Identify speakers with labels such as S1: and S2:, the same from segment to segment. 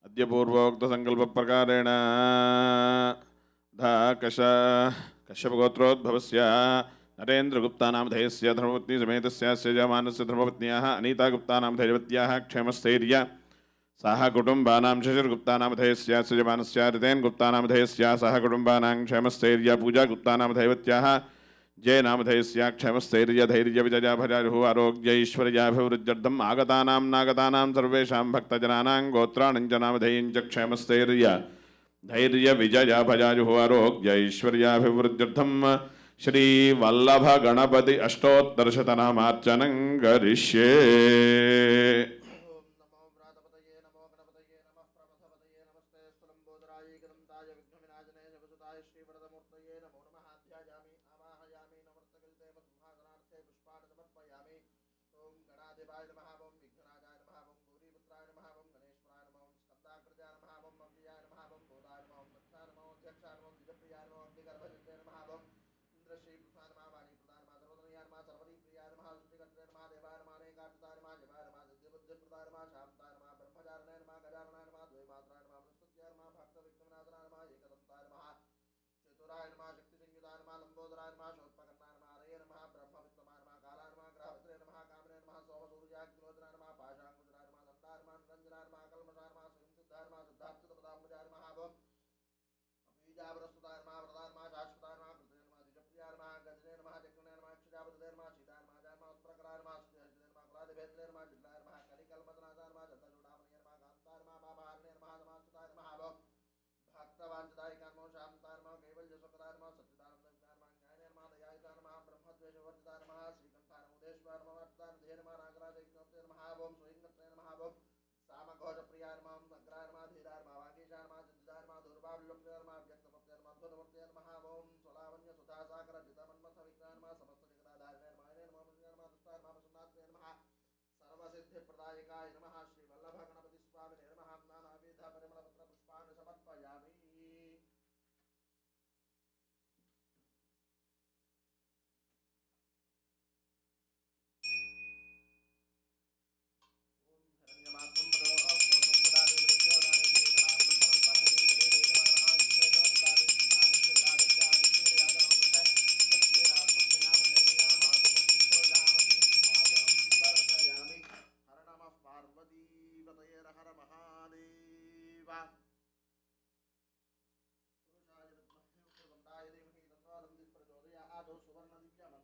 S1: अद्य पूर्वोक्तसङ्कल्पप्रकारेण कश्यपगोत्रोद्भवस्य नरेन्द्रगुप्तानामधेयस्य धर्मपत्नीसमेतस्य यजमानस्य धर्मपत्न्याः अनीतागुप्तानामधेयवत्याः क्षेमस्थैर्य सह कुटुम्बानां शशिर्गुप्तानामधेयस्य यजमानस्य ऋतेनगुप्तानामधेयस्य सह कुटुम्बानां क्षेमस्थैर्य पूजागुप्तानामधेयवत्याः जयनामधेयस्य क्षेमस्थैर्य धैर्यविजयाभजायुः आरोग्यैश्वर्याभिवृद्ध्यर्थम् आगतानां नागतानां सर्वेषां भक्तजनानां गोत्राणञ्जनामधेयं च क्षेमस्थैर्य धैर्यविजयाभजायुः आरोग्यैश्वर्याभिवृद्ध्यर्थं श्रीवल्लभगणपति अष्टोत्तरशतनामार्चनं करिष्ये।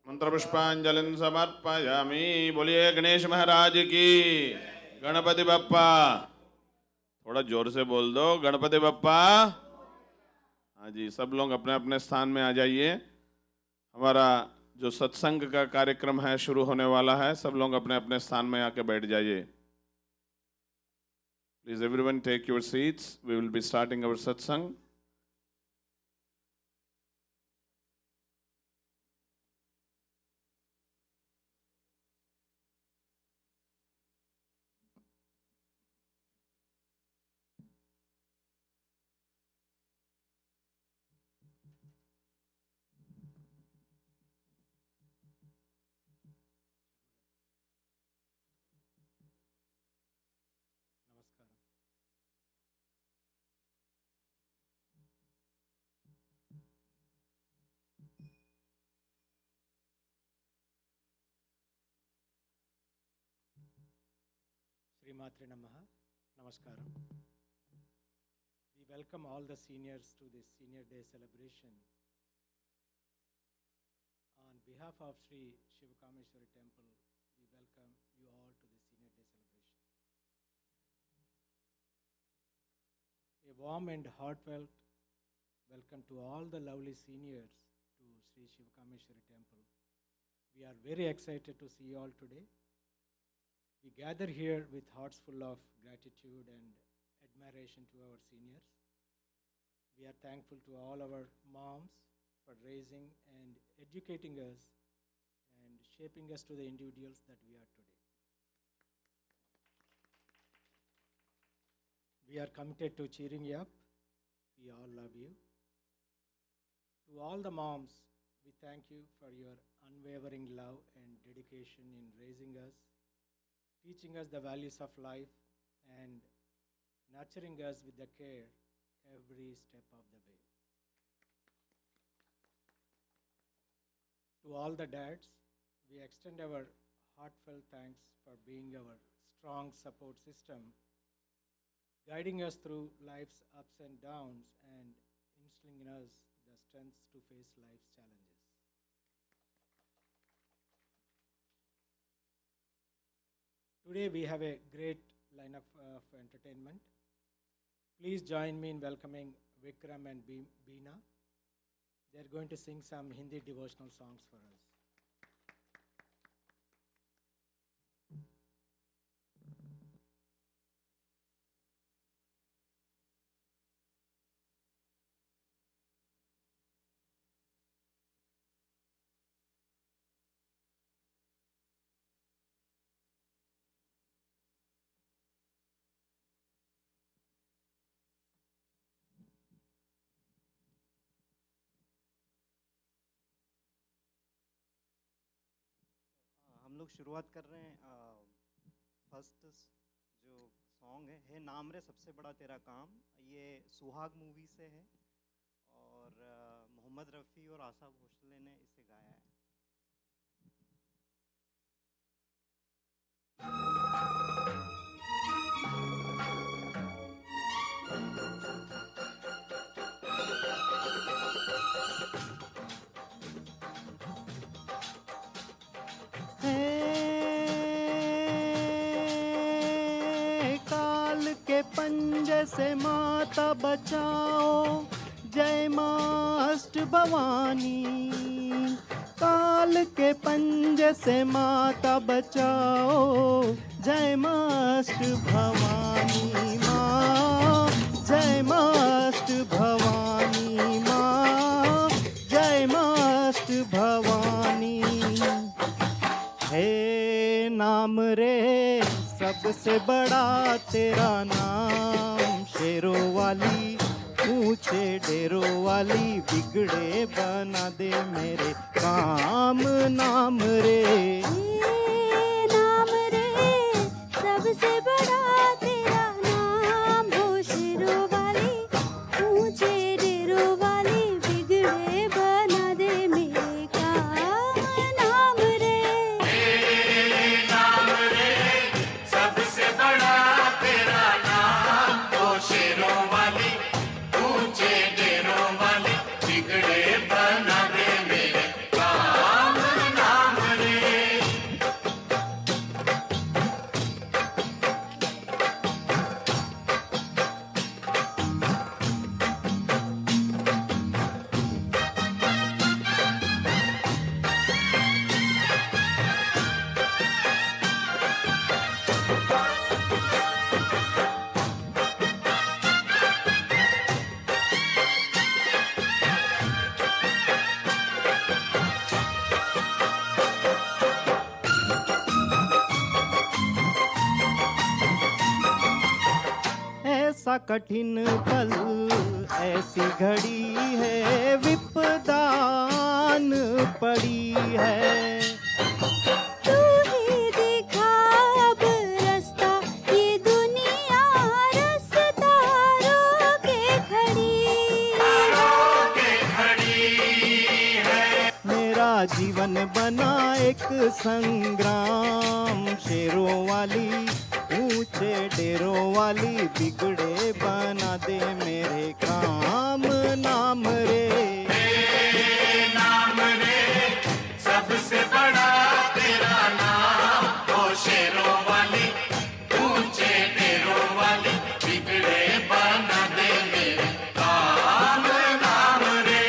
S1: मंत्रपुष्पांजलिं समर्पयामि। बोलिए गणेश महाराज की। गणपति बप्पा। थोड़ा जोर से बोल दो, गणपति बप्पा। हाँ जी, सब लोग अपने अपने स्थान में आ जाइए। हमारा जो सत्संग का कार्यक्रम है शुरू होने वाला है। सब लोग अपने अपने स्थान में आके बैठ जाइए। Please everyone take your seats. We will be starting our satsang.
S2: Matre Namaha, Namaskaram. We welcome all the seniors to this Senior Day celebration. On behalf of Sri Śivakāmeśwarī Temple, we welcome you all to this Senior Day celebration. A warm and heartfelt welcome to all the lovely seniors to Sri Śivakāmeśwarī Temple. We are very excited to see you all today. We gather here with hearts full of gratitude and admiration to our seniors. We are thankful to all our moms for raising and educating us and shaping us to the individuals that we are today. We are committed to cheering you up. We all love you. To all the moms, we thank you for your unwavering love and dedication in raising us, teaching us the values of life, and nurturing us with the care every step of the way. To all the dads, we extend our heartfelt thanks for being our strong support system, guiding us through life's ups and downs and instilling in us the strength to face life's challenges. Today we have a great lineup of entertainment. Please join me in welcoming Vikram and Beena. They're going to sing some Hindi devotional songs for us.
S3: हम लोग शुरुआत कर रहे हैं first जो song है नाम रे सबसे बड़ा तेरा काम। ये सुहाग मूवी से है और मोहम्मद रफ़ी और आशा भोसले ने इसे गाया है। काल के पंजे से माता बचाओ, जय माँ अष्ट भवानी। काल के पंजे से माता बचाओ, जय माँ अष्ट भवानी माँ, जय माँ अष्ट भवानी माँ, जय माँ अष्ट भवानी। हे नाम रे सबसे बड़ा तेरा नाम, शेरों वाली ऊंचे डेरों वाली, बिगड़े बना दे मेरे काम। नाम रे
S4: नाम रे सबसे बड़ा तेरा नाम, हो शेरों वाली ऊंचे डेरों वाली, बिगड़े बना दे मेरे काम। नाम रे
S5: नाम रे सबसे बड़ा तेरा नाम, ओ शेरों वाली ऊंचे डेरों वाली, बिगड़े बना दे मेरे काम। नाम रे
S3: ऐसा कठिन पल, ऐसी घड़ी है, विपदान पड़ी है।
S4: तू ही दिखा अब रास्ता, ये दुनिया रास्ता रोके खड़ी
S5: है।
S3: मेरा जीवन बना एक संग्राम, शेरों वाली ऊंचे डेरों वाली, बिगड़े बना दे मेरे काम। नाम रे
S5: नाम रे सबसे बड़ा तेरा नाम, ओ शेरों वाली ऊंचे डेरों वाली, बिगड़े बना दे मेरे काम। नाम रे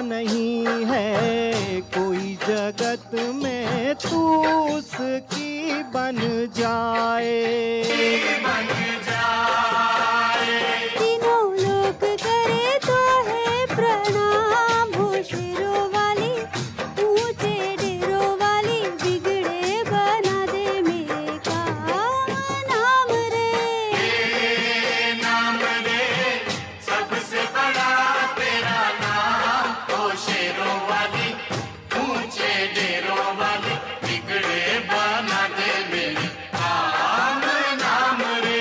S3: नहीं है कोई जगत में तू उसकी बन जाए।
S4: तीनों लोग करे तो है प्रणाम, हो शेरों वाली ऊंचे डेरों वाली, बिगड़े बना दे मेरे काम नाम रे।
S5: नाम रे सबसे बड़ा तेरा नाम, ओ शेरों वाली ऊंचे डेरों वाली, बिगड़े बना दे मेरे काम नाम रे।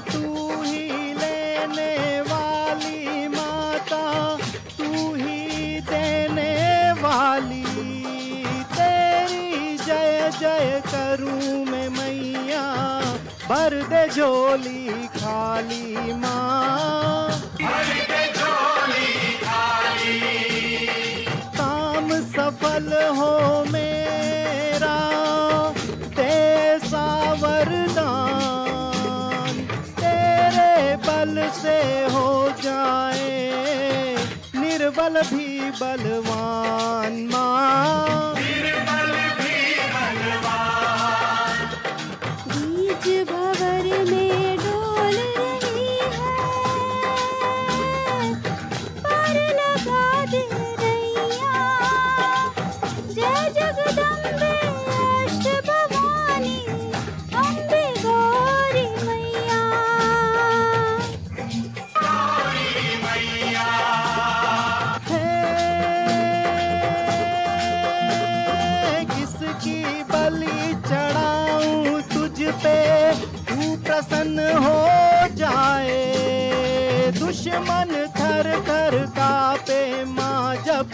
S3: तू ही लेने वाली माता, तू ही देने वाली, तेरी जय जय करूं मैं मैया, भर दे झोली खाली माँ।
S5: भर के झोली खाली,
S3: काम सफल हो मेरा तेसा वरदान, तेरे बल से हो जाए निर्बल भी बलवान माँ।
S5: निर्बल भी बलवान,
S4: बीज भंवर में डोल रही है, पार लगा दे रैया। जय जगदम्बे अष्ट भवानी, अम्बे गौरी मैया।
S5: गौरी मैया।
S3: किसकी बलि चढ़ाऊं तुझ पे तू प्रसन्न हो जाए, दुश्मन थर थर कांपे माँ जब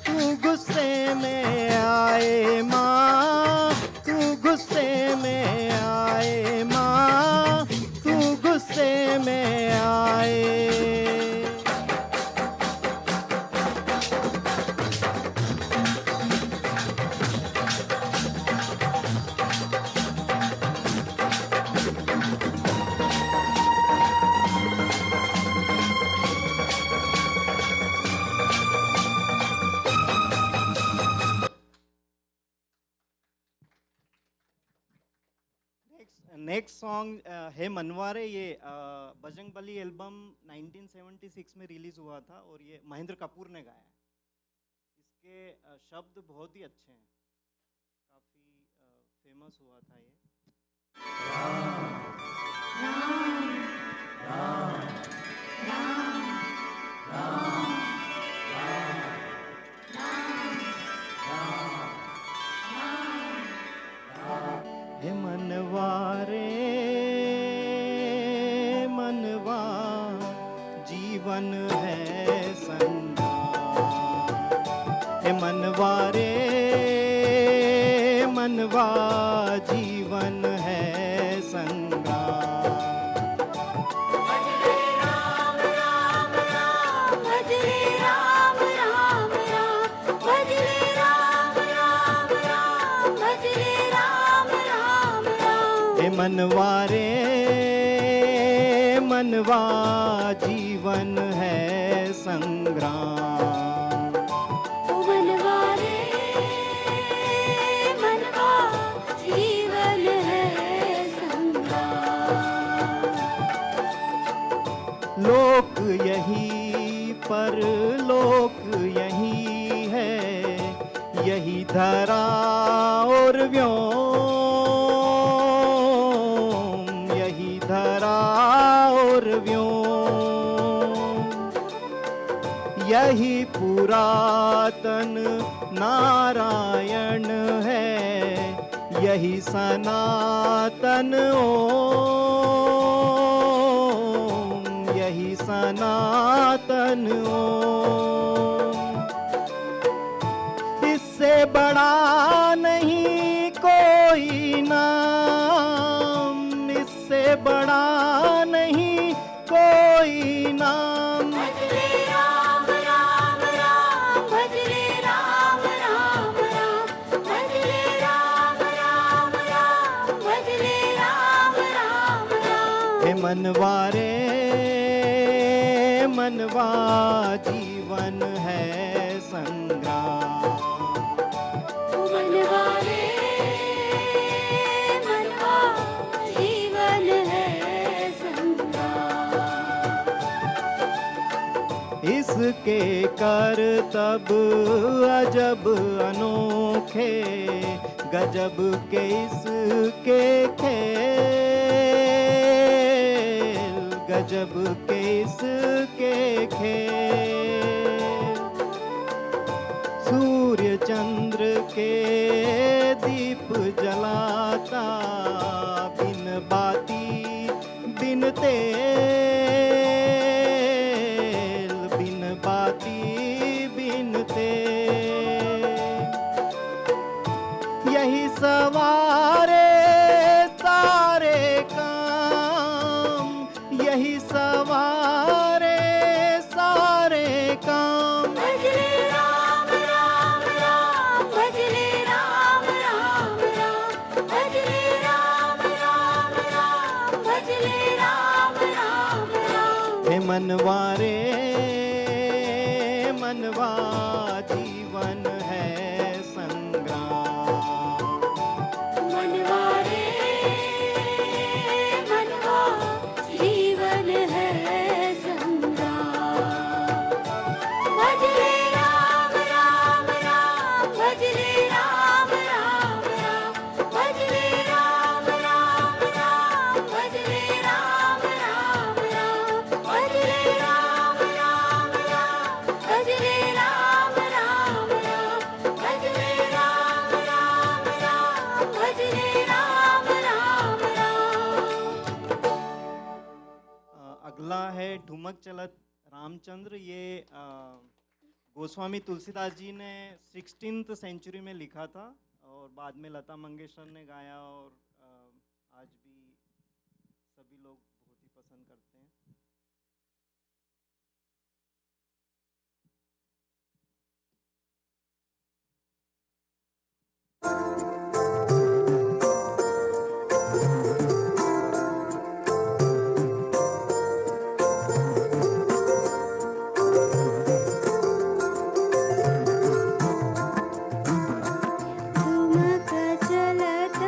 S3: तू गुस्से में आए माँ, तू गुस्से में आए माँ, तू गुस्से में आए। नेक्स्ट सॉन्ग है मनवारे, ये बजरंग बली एल्बम 1976 में रिलीज हुआ था और ये महेंद्र कपूर ने गाया है। इसके शब्द बहुत ही अच्छे हैं, काफी फेमस हुआ था ये। हे मनवारे मनवा जीवन है संग्राम, हे मनवारे मनवा जीवन है संग्राम।
S4: भजरे राम राम राम, भजरे राम राम राम, भजरे राम राम राम, भजरे राम राम राम।
S3: हे मनवारे मनवा जीवन है संग्राम।
S4: मनवारे मनवा जीवन है संग्राम।
S3: लोक यही पर लोक यही है, यही धरा और व्योम, यही धरा और व्योम, यही पुरातन नारायण है, यही सनातन ओम, यही सनातन ओम। इससे बड़ा नहीं कोई नाम, इससे बड़ा नहीं कोई नाम।
S4: भजरे राम राम राम, भजरे राम राम राम, भजरे राम
S3: मनवारे मनवा जीवन है संग्राम।
S4: मनवारे मनवा जीवन है संग्राम।
S3: इसके करतब अजब अनोखे, गजब के इसके खेल, गजब के इसके खेल। सूर्य चंद्र के दीप जलाता, बिन बाती बिन तेल, बिन बाती बिन तेल। यही सवारे सारे काम, यही सवारे सारे काम।
S4: भजले राम राम राम, भजले राम राम राम, भजले राम राम राम, भजले राम राम राम।
S3: हे मनवारे मनवा जीवन है संग्राम।
S4: मनवारे मनवा जीवन है संग्राम। भजले राम राम राम, भजले राम राम राम, भजले राम राम राम, भजले राम राम राम, भजले राम राम राम, भजले राम राम राम, भजले राम राम राम, भजले राम राम राम।
S3: अगला है ठुमक चलत रामचंद्र। ये गोस्वामी तुलसीदास जी ने 16th सेंचुरी में लिखा था और बाद में लता मंगेशकर ने गाया, और आज भी सभी लोग बहुत ही पसंद करते हैं।
S4: ठुमक चलत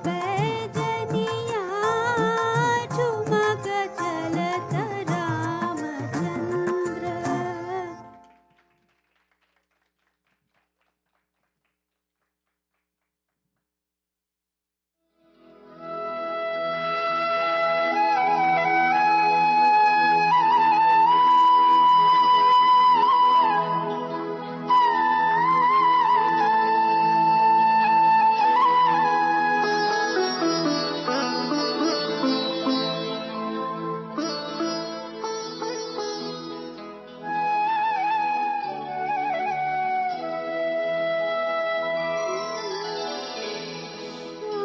S4: पैजनिया झुमक चलत रामचंद्र।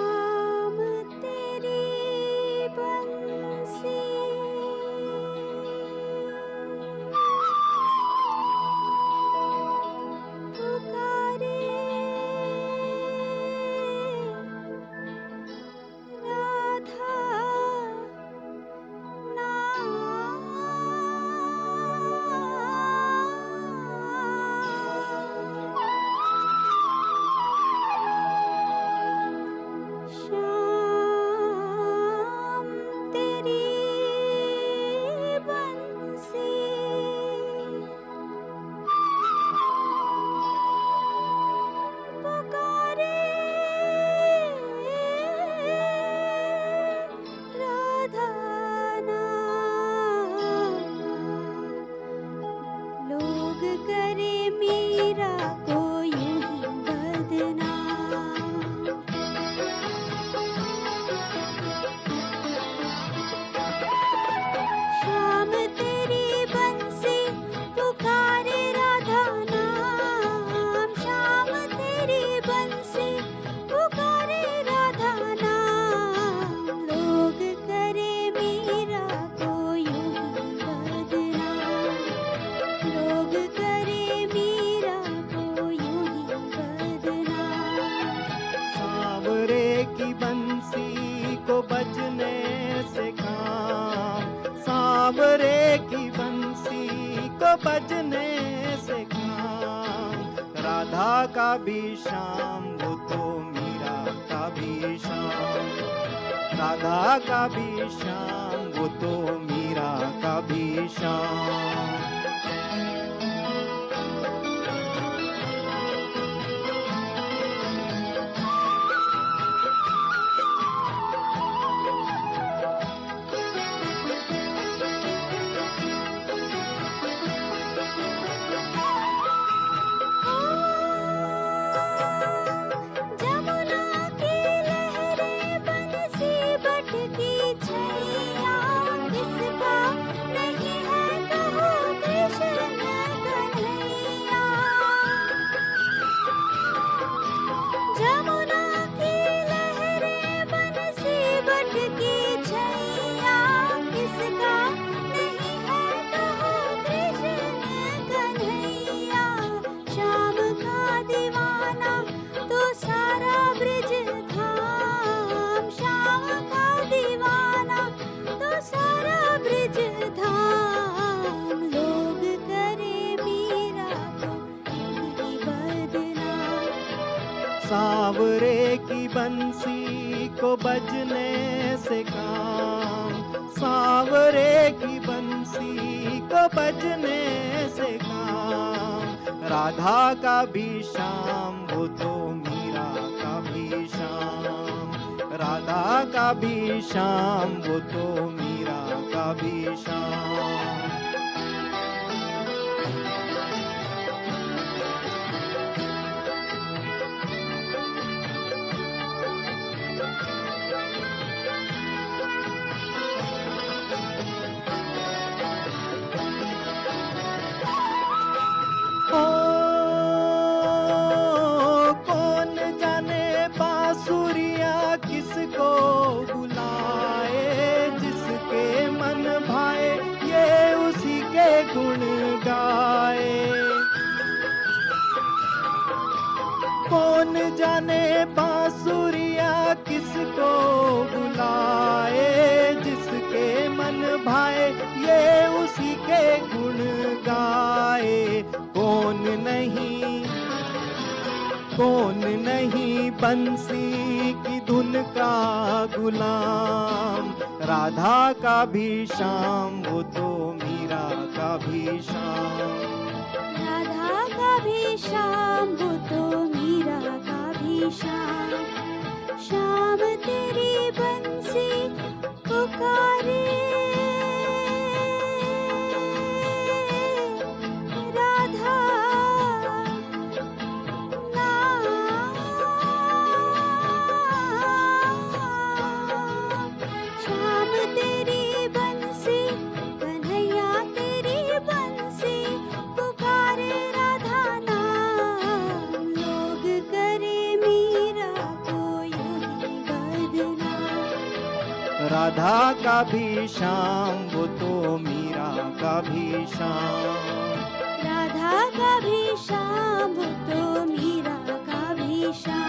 S4: श्याम तेरी बंसी पुकारे राधा श्याम तेरी बंसी पुकारे राधा लोग करे मीरा को यूं ही बदनाम। श्याम तेरी बंसी पुकारे राधा नाम। श्याम तेरी बंसी पुकारे राधा नाम। लोग करे मीरा को यूं ही बदनाम। लोग करे मीरा को यूं ही बदनाम।
S3: सांवरे की बंसी को बजने से काम, सांवरे की बंसी को बजने से काम। राधा का भी श्याम वो तो मीरा का भी श्याम। राधा का भी श्याम वो तो मीरा का भी श्याम।
S4: जमुना की लहरें बंसी बटकी छैया किसका नहीं है कहो कृष्ण कन्हैया। जमुना की लहरें बंसी बटकी छैया किसका नहीं है कहो कृष्ण कन्हैया। श्याम का दीवाना तो सारा ब्रिज धाम। श्याम का दीवाना तो सारा ब्रिज धाम। लोग करे मीरा को ही बदनाम।
S3: सांवरे की बंसी को बजने से काम, सांवरे की बंसी को बजने से काम। राधा का भी श्याम वो तो मीरा का भी श्याम। राधा का भी श्याम वो तो मीरा का भी श्याम। कौन जाने बांसुरिया किसको बुलाए। जिसके मन भाए ये उसी के गुण गाए। कौन जाने बांसुरिया किसको बुलाए। जिसके मन भाए ये उसी के गुण गाए। कौन नहीं कौन नहीं बंसी की धुन का गुलाम, राधा का भी श्याम वो तो मीरा का भी श्याम।
S4: राधा का भी श्याम वो तो मीरा का भी श्याम। श्याम तेरी बंसी पुकारे, राधा श्याम तेरी बंसी, कन्हैया तेरी बंसी पुकारे राधा नाम। लोग करे मीरा को यूं ही बदनाम।
S3: राधा का भी श्याम वो तो मीरा का भी श्याम।
S4: राधा का भी श्याम वो तो मीरा का भी श्याम।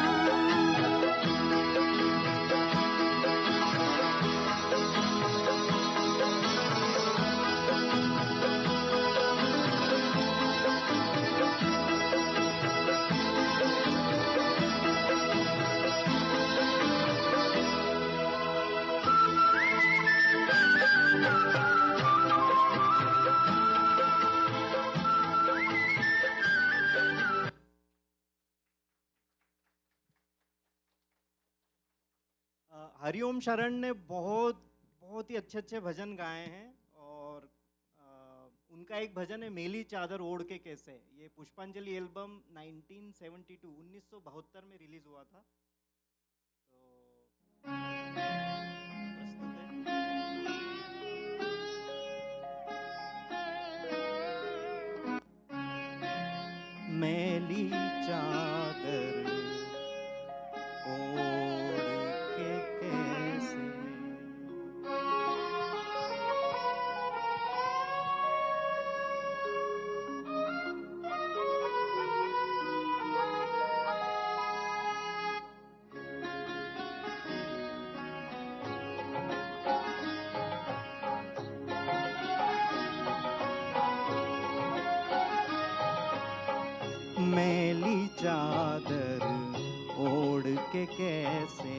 S3: हरिओम शरण ने बहुत ही अच्छे भजन गाए हैं और उनका एक भजन है मेली चादर ओढ़ के कैसे। ये पुष्पांजलि एल्बम 1972 में रिलीज हुआ था। तो प्रस्तुत है मेली चादर ओढ़ के कैसे, मैली चादर ओढ़ के कैसे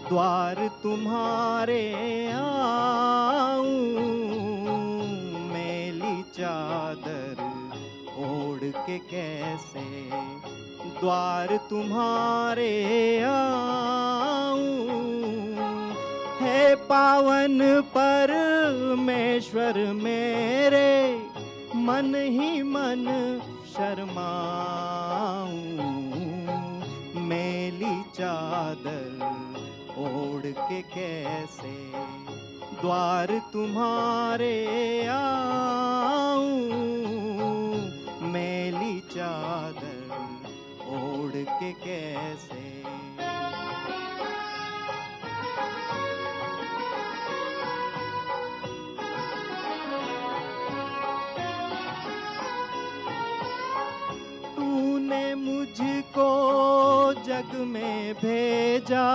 S3: द्वार तुम्हारे आऊं। मैली चादर ओढ़ के कैसे द्वार तुम्हारे आऊं। है पावन परमेश्वर मेरे मन ही मन शर्माऊं। मेली चादर ओढ़ के कैसे द्वार तुम्हारे आऊं। मेली चादर ओढ़ के कैसे। तूने मुझको जग में भेजा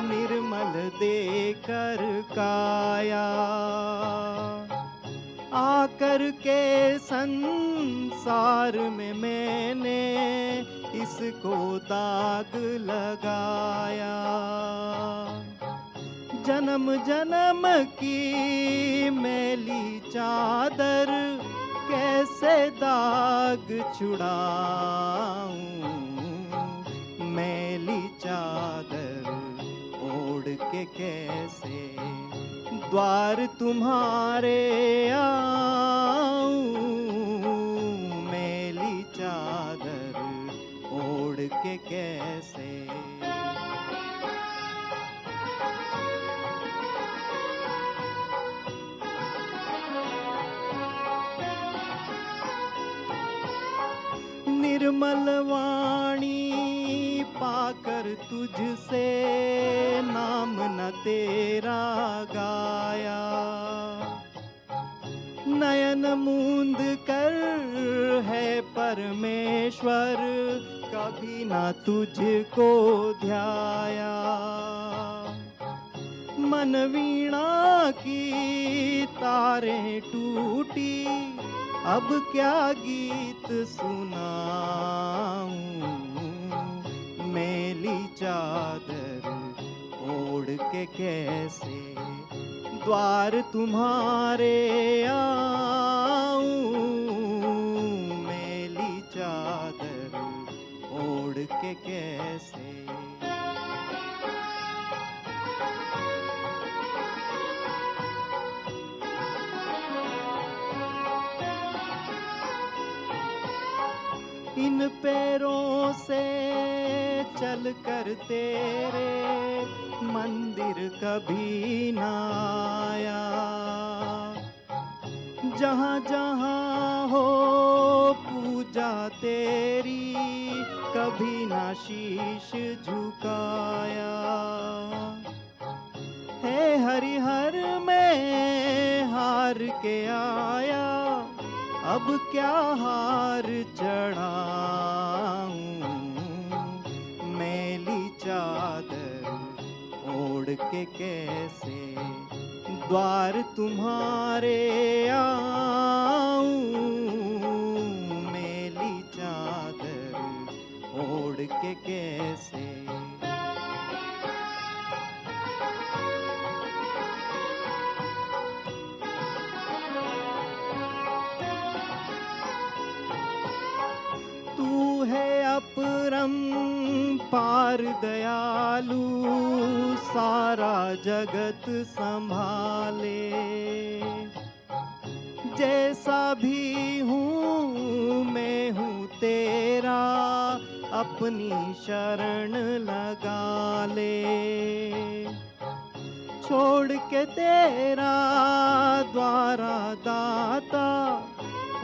S3: निर्मल देकर काया। आकर के संसार में मैंने इसको दाग लगाया। जन्म जन्म की मैली चादर कैसे दाग छुड़ाऊं। मैली चादर ओढ़ के कैसे द्वार तुम्हारे आऊं। मैली चादर ओढ़ के कैसे। निर्मल वाणी पाकर तुझसे नाम न तेरा गाया। नयन मूंद कर है परमेश्वर कभी ना तुझको ध्याया। मन वीणा की तारें टूटी अब क्या गीत सुनाऊं। चादर ओढ़ के कैसे द्वार तुम्हारे आऊं, मेली चादर ओढ़ के कैसे। इन पैरों से चल कर तेरे मंदिर कभी ना आया, जहाँ जहाँ हो पूजा तेरी कभी ना शीश झुकाया। है हरिहर में हार के आया, अब क्या हार चढ़ाऊं, मेली चादर ओढ़ के कैसे द्वार तुम्हारे आऊं, मेली चादर ओढ़ के कैसे। तू है अपरम पार दयालु, सारा जगत संभाले। जैसा भी हूँ मैं हूँ तेरा, अपनी शरण लगा ले। छोड़ के तेरा द्वारा दाता,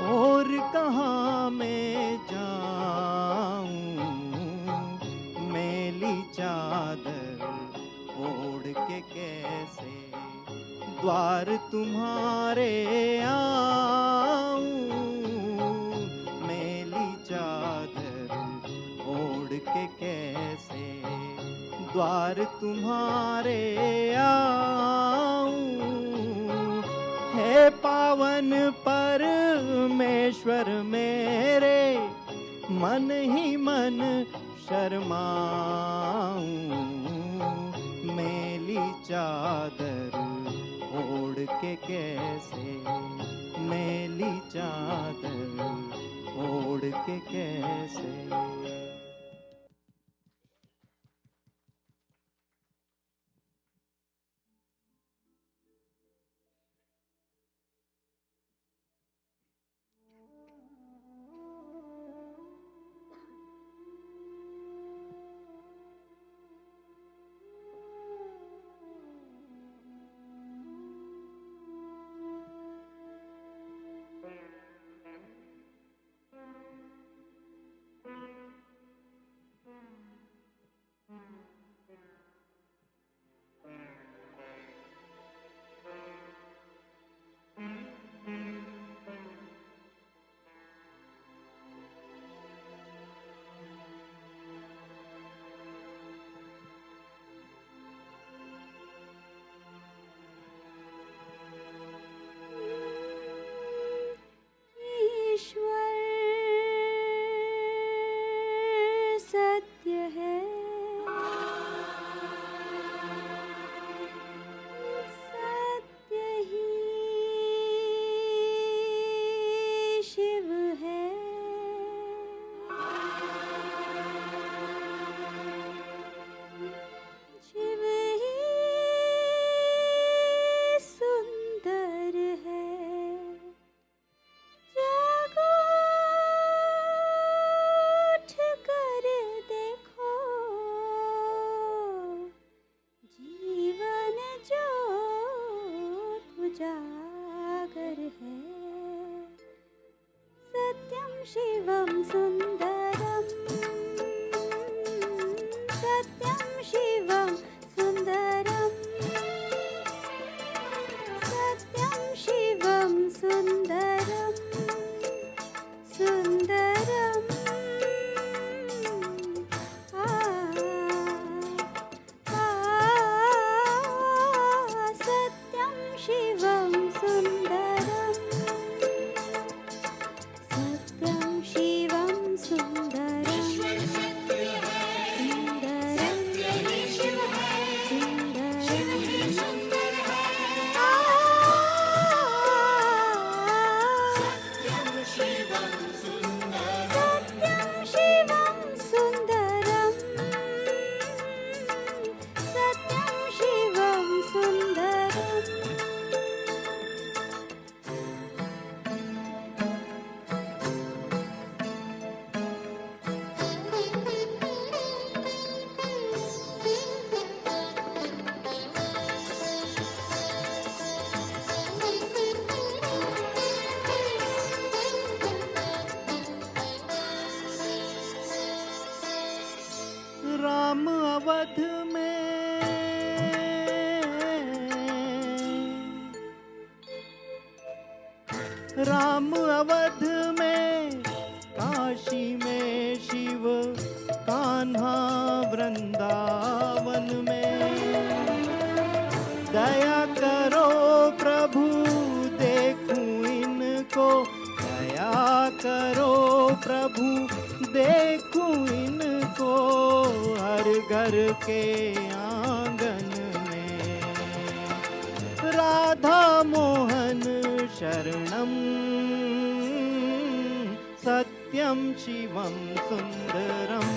S3: और कहाँ मैं जाऊं, मेली चादर ओढ़ के कैसे द्वार तुम्हारे आऊं, मेली चादर ओढ़ के कैसे द्वार तुम्हारे आऊं। है पावन परमेश्वर मेरे, मन ही मन शर्माऊं, मेली चादर ओढ़ के कैसे, मेली चादर ओढ़ के कैसे।
S4: शिवं सुन्दरं सत्यं शिवं सुन्दरं सत्यं शिवं सुन्दरं सुन्दरं सत्यं शिवं सुन्दरं सत्यं शिवं सुन्दरं
S3: अवध में, काशी में शिव, कान्हा वृंदावन में। दया करो प्रभु देखूं इनको, दया करो प्रभु देखूं इनको, हर घर के आंगन में। राधा मोहन शरणम, सत्यम शिवम सुंदरम।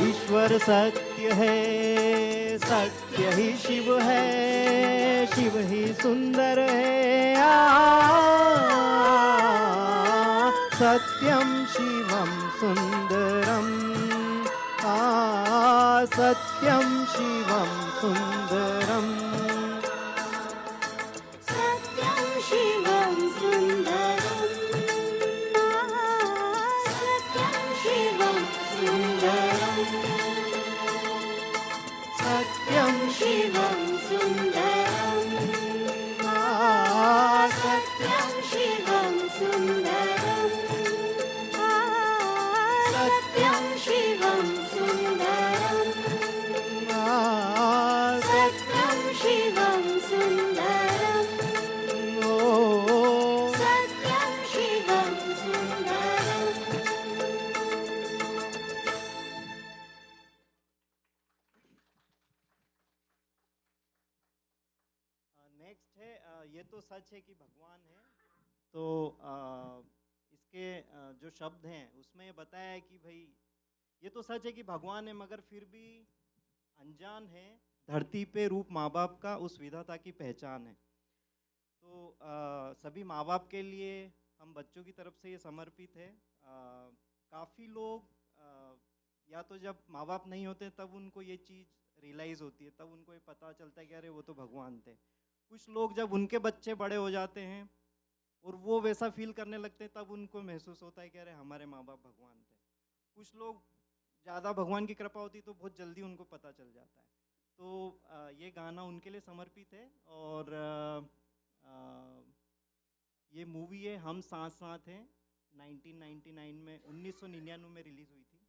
S3: ईश्वर सत्य है, सत्य ही शिव है, शिव ही सुंदर है। सत्यम शिवम सुंदरम, सत्यम शिवम सुंदरम।
S4: सत्यं शिवं सुन्दरं, सत्यं शिवं सुन्दरं,
S3: सत्यम
S4: शिवं सुन्दरं, सत्यं शिवं सुन्दरं, सत्यं शिवं सुन्दरं, सत्यं शिवं सुन्दरं, सत्यं शिवं सुन्दरं।
S3: नेक्स्ट है ये तो सच है कि भगवान है। तो इसके जो शब्द हैं उसमें ये बताया है कि भाई ये तो सच है कि भगवान है, मगर फिर भी अनजान है धरती पे रूप माँ बाप का, उस विधाता की पहचान है। तो सभी माँ बाप के लिए हम बच्चों की तरफ से ये समर्पित है। काफ़ी लोग या तो जब माँ बाप नहीं होते तब उनको ये चीज़ रियलाइज़ होती है, तब उनको ये पता चलता है कि अरे वो तो भगवान थे। कुछ लोग जब उनके बच्चे बड़े हो जाते हैं और वो वैसा फील करने लगते हैं, तब उनको महसूस होता है कि अरे हमारे माँ बाप भगवान थे। कुछ लोग ज़्यादा भगवान की कृपा होती तो बहुत जल्दी उनको पता चल जाता है। तो ये गाना उनके लिए समर्पित है। और ये मूवी है हम साथ साथ हैं, 1999 में 1999 में रिलीज़ हुई थी।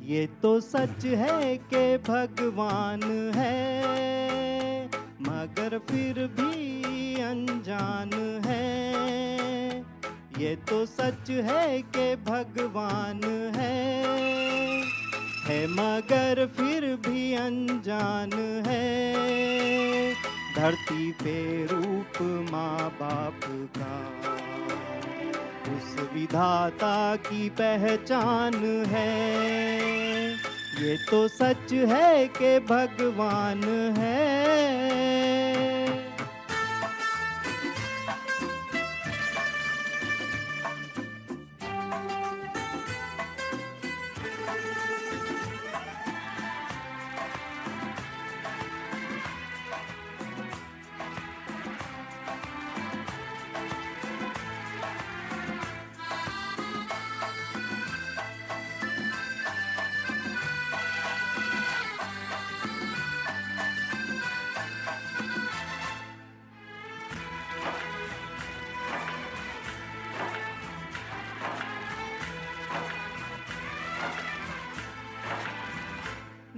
S3: ये तो सच है कि भगवान है, मगर फिर भी अनजान है। ये तो सच है कि भगवान है मगर फिर भी अनजान है। धरती पे रूप माँ बाप का, उस विधाता की पहचान है। ये तो सच है कि भगवान है।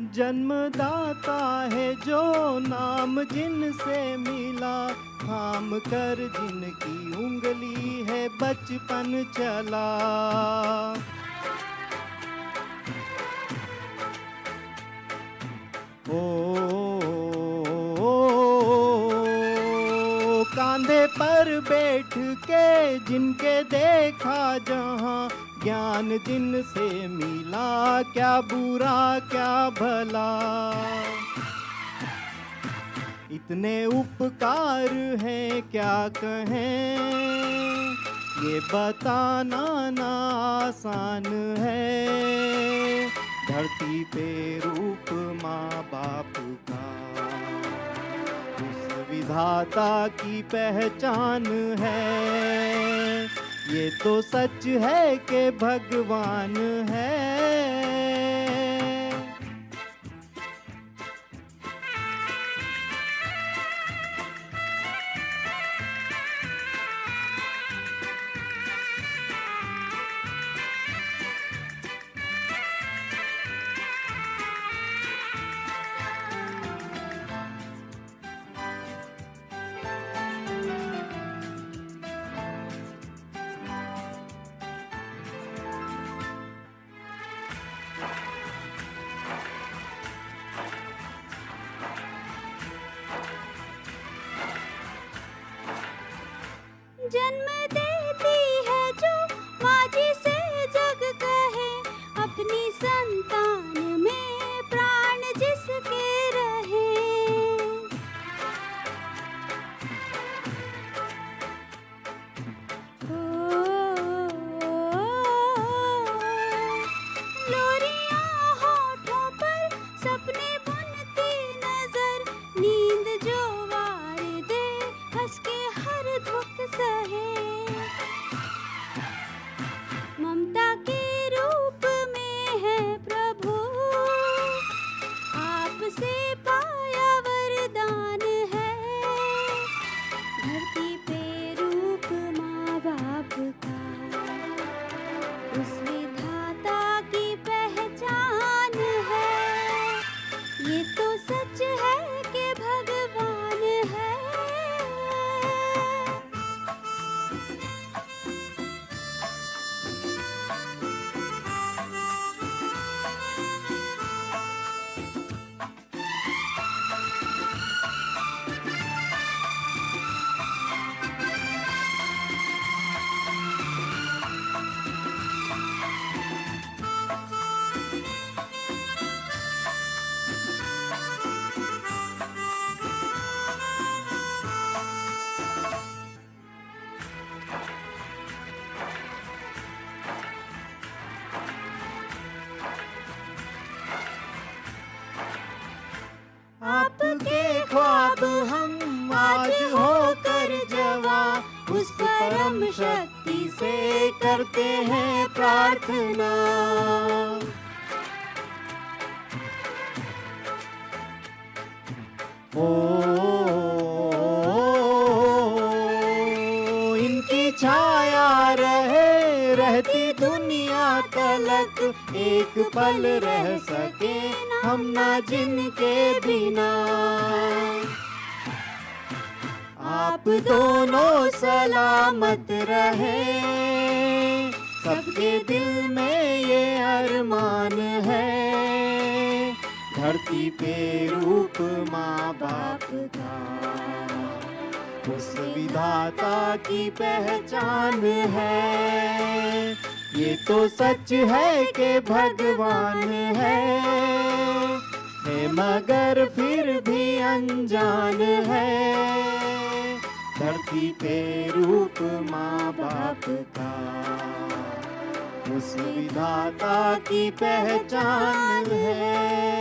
S3: जन्मदाता है जो नाम जिनसे मिला, थाम कर जिनकी उंगली है बचपन चला। कांधे पर बैठ के जिनके देखा जहां, ज्ञान जिनसे मिला क्या बुरा क्या भला। इतने उपकार हैं क्या कहें, ये बताना ना आसान है। धरती पे रूप माँ बाप का उस विधाता की पहचान है। ये तो सच है कि भगवान है।
S4: जन्म देती है जो माँ जिसे जग कहे, अपनी संतान में प्राण जिसके रहे। लोरियां होठों पर सपने बुनती नजर, नींद जो वार दे हंस के हर दुख सहे। ममता के रूप में है प्रभु, आपसे पाया वरदान है। धरती पे रूप माँ बाप का उस विधाता की पहचान है। ये तो सच है कि भगवान है। आपके ख्वाब हम आज होकर जवां, उस परम शक्ति से करते हैं प्रार्थना। इनकी छाया रहे रहती दुनिया तलक, एक पल रह सके हम ना जिनके बिना। आप दोनों सलामत रहे, सबके दिल में ये अरमान है। धरती पे रूप माँ बाप का उस विधाता की पहचान है। ये तो सच है कि भगवान है मगर फिर भी अनजान है। धरती पे रूप माँ बाप का उस विधाता की पहचान है।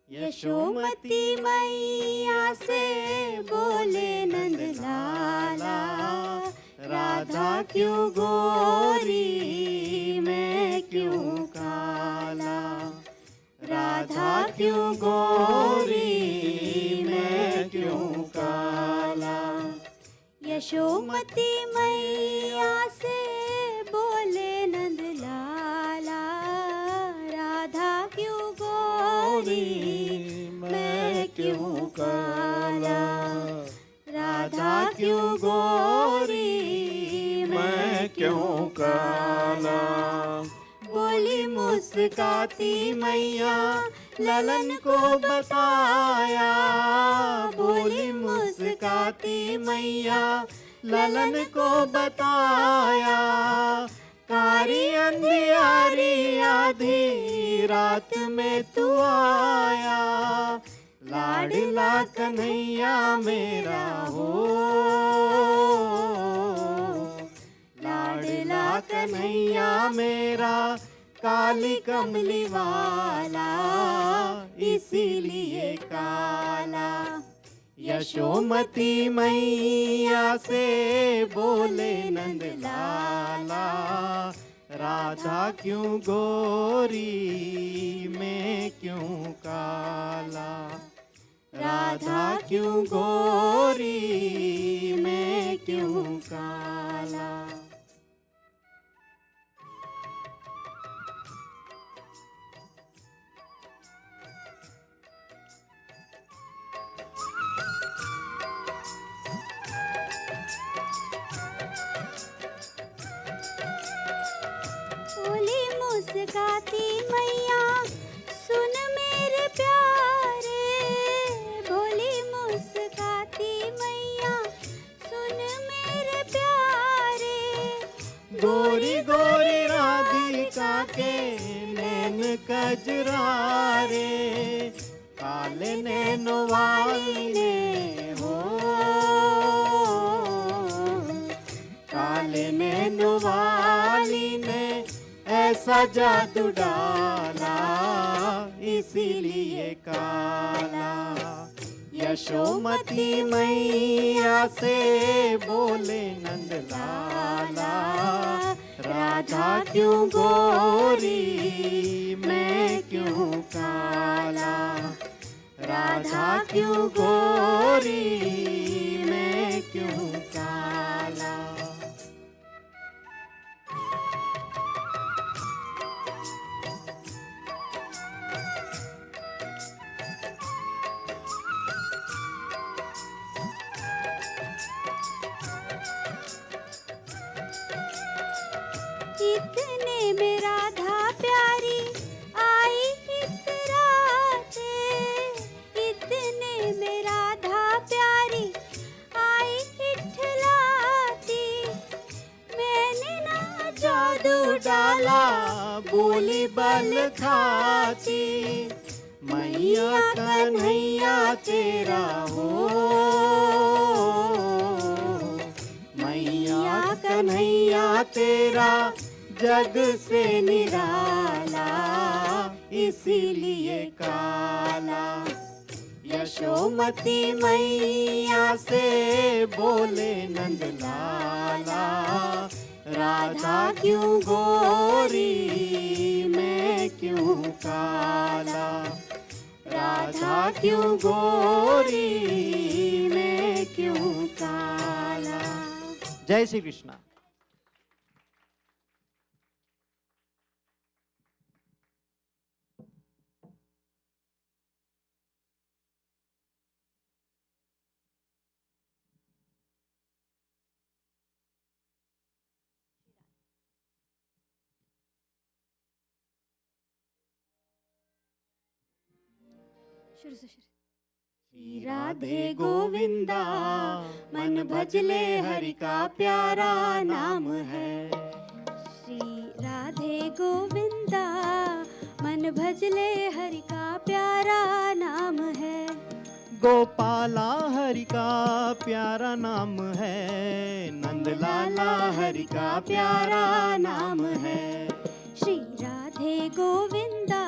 S4: यशोमती मैया से बोले नंद लाला, राधा क्यों गोरी मैं क्यों काला, राधा क्यों गोरी मैं क्यों काला। यशोमती मैया से बोले नंद लाला, राधा क्यों गोरी मैं क्यों काला, राधा क्यों गोरी मैं क्यों काला। बोली मुस्काती मैया ललन को बताया, बोली मुस्काती मैया ललन को बताया। कारी अंधियारी आधी रात में तू आया, लाडला कन्हैया मेरा हो, लाडला कन्हैया मेरा काली कमली वाला इसीलिए काला। यशोमती मैया से बोले नंद लाला, राधा क्यों गोरी मैं क्यों काला, राधा क्यों गोरी मैं क्यों काला। बोली मुस्काती मैया सुन मेरे प्यारे, बोली मुस्काती मैया सुन मेरे प्यारे। गोरी गोरी राधिका के नैन कजरारे, काले नैनो वाली ने हो, काले नैनो वाली ने ऐसा जादू डाला इसीलिए काला। यशोमती मैया से बोले नंद लाला, राधा क्यों गोरी मैं क्यों काला, राधा क्यों गोरी मैं क्यों काला। इतने में राधा प्यारी आई इतराते, इतने में राधा प्यारी आई इठलाती। मैंने ना जादू डाला बोली बल खाती, मैया कन्हैया तेरा हो, मैया कन्हैया तेरा जग से निराला इसीलिए काला। यशोमती मैया से बोले नंद लाला, राधा क्यों गोरी मैं क्यों काला, राधा क्यों गोरी मैं क्यों काला। जय श्री कृष्णा। श्री राधे गोविंदा मन भजले हरि का प्यारा नाम है। श्री राधे गोविंदा मन भजले हरि का प्यारा नाम है।
S3: गोपाला हरि का प्यारा नाम है, नंदलाला हरि का प्यारा नाम है।
S4: श्री राधे गोविंदा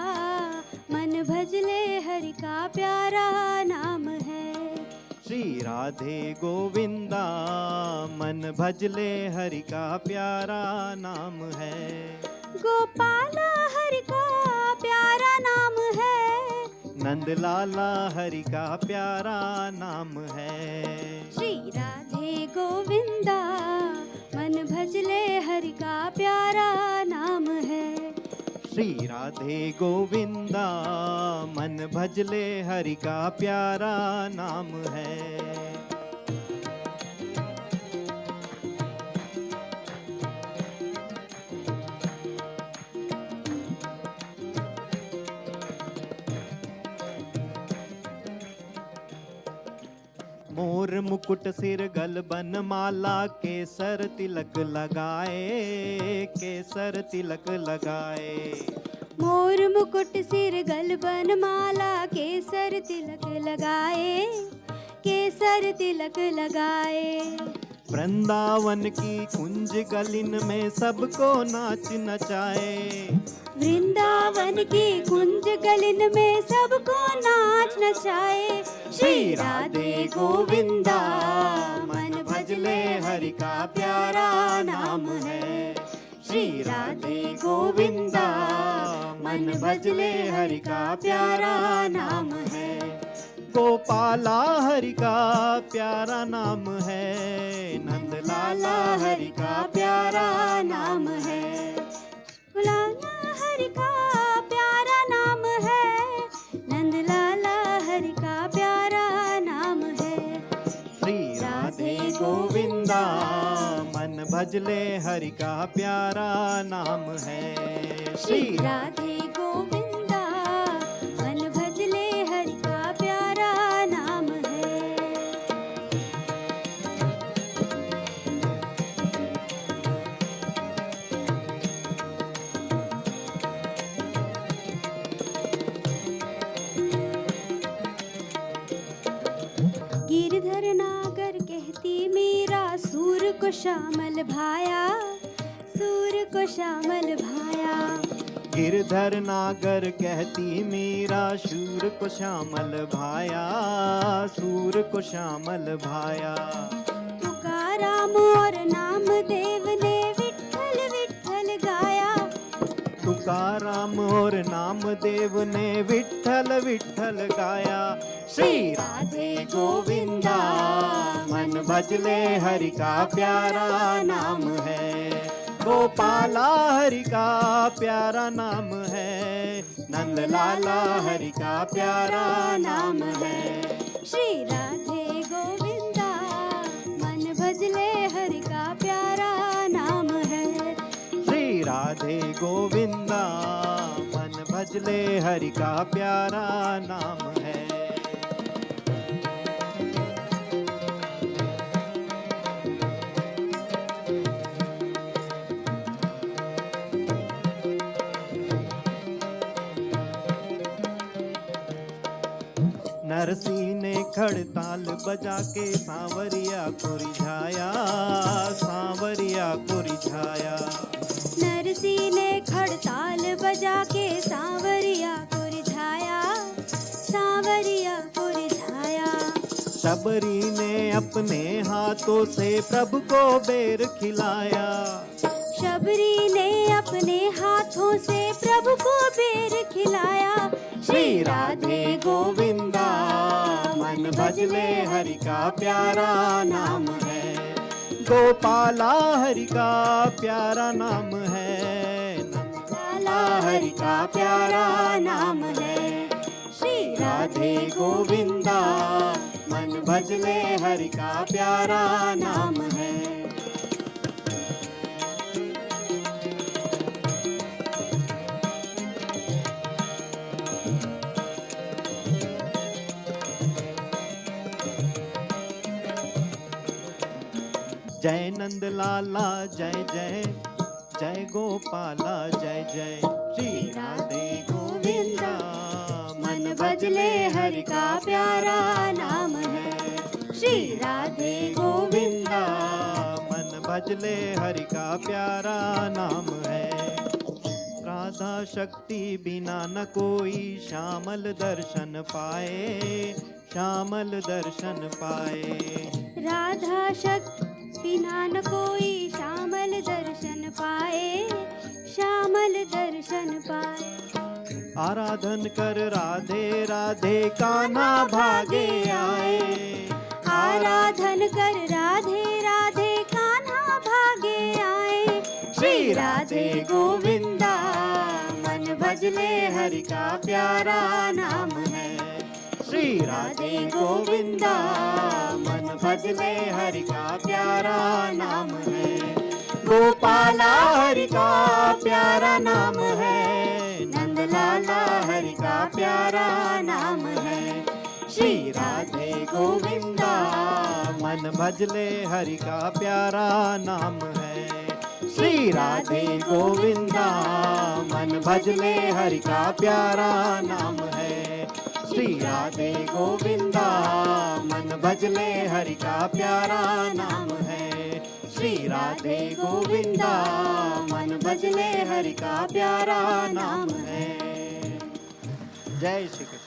S4: मन भजले हरि का प्यारा नाम है।
S3: श्री राधे गोविंदा मन भजले हरि का प्यारा नाम है।
S4: गोपाला हरि का प्यारा नाम है,
S3: नंदलाला हरि का प्यारा नाम है।
S4: श्री राधे गोविंदा मन भजले हरि का प्यारा नाम है।
S3: श्री राधे गोविंदा मन भजले हरि का प्यारा नाम है। मोर मुकुट सिर गल बन माला, केसर तिलक लगाए, केसर तिलक लगाए।
S4: मोर मुकुट सिर गल बन माला, केसर तिलक लगाए, केसर तिलक लगाए।
S3: वृंदावन की कुंज गलिन में सबको नाच नचाए।
S4: वृंदावन की कुंज गलिन में सबको नाच नचाए।
S3: श्री राधे गोविंदा मन भजले हरि का प्यारा नाम है। श्री राधे गोविंदा मन भजले हरि का प्यारा नाम है। गोपाला हरि का प्यारा नाम है, नंदलाला हरि का प्यारा नाम है।
S4: लाला हरि का प्यारा नाम है, नंदलाला हरि का प्यारा नाम है।
S3: श्री राधे गोविंदा मन भजले हरि का प्यारा नाम है।
S4: श्री राधे गोविंदा मन भजले हरि का प्यारा नाम है। गिरधर नागर कहती मीरा, सूर को श्यामल भाया, सूर को श्यामल भाया।
S3: गिरधर नागर कहती मीरा, शूर को श्यामल भाया, सूर को श्यामल भाया।
S4: तुकाराम और नामदेव ने विठ्ठल विठ्ठल गाया।
S3: तुकाराम और नामदेव ने विठ्ठल विठ्ठल गाया। श्री राधे गोविंदा मन भजले हरि का प्यारा नाम है। गोपाला हरि का प्यारा नाम है, नंदलाला हरि का प्यारा नाम है।
S4: श्री राधे गोविंदा मन भजले हरि का प्यारा नाम है।
S3: श्री राधे गोविंदा मन भजले हरि का प्यारा नाम है। नरसी ने खड़ताल बजा के सांवरिया को रिझाया, सांवरिया को रिझाया।
S4: नरसी ने खड़ताल बजा के सांवरिया को रिझाया, सांवरिया को रिझाया।
S3: शबरी ने अपने हाथों से प्रभु को बेर खिलाया।
S4: शबरी ने अपने हाथों से प्रभु को बेर खिलाया।
S3: श्री राधे गोविंदा मन भजले हरि का प्यारा नाम है। गोपाला हरि का प्यारा नाम है, नंदलाला हरि का प्यारा नाम है। श्री राधे गोविंदा मन भजले हरि का प्यारा नाम है। जय नंद लाला जय जय, जय गोपाला जय जय। श्री राधे गोविंदा
S4: मन भजले हरि का प्यारा नाम है। श्री राधे गोविंदा
S3: मन भजले हरि का प्यारा नाम है। राधा शक्ति बिना न कोई श्यामल दर्शन पाए, श्यामल दर्शन पाए।
S4: राधा शक्ति बिना न कोई श्यामल दर्शन पाए, श्यामल दर्शन पाए।
S3: आराधन कर राधे राधे कान्हा भागे आए।
S4: आराधन कर राधे राधे कान्हा भागे आए। श्री राधे गोविंदा मन भजले हरि का प्यारा नाम है। श्री राधे गोविंदा मन भजले हरि का प्यारा नाम है। गोपाला हरि का प्यारा नाम है, नंद लाला हरि का प्यारा नाम है। श्री राधे गोविंदा
S3: मन भजले हरि का प्यारा नाम है। श्री राधे गोविंदा मन भजले हरि का प्यारा नाम है। श्री राधे गोविंदा मन भजले हरि का प्यारा नाम है। श्री राधे गोविंदा मन भजले हरि का प्यारा नाम है। जय श्री कृष्ण।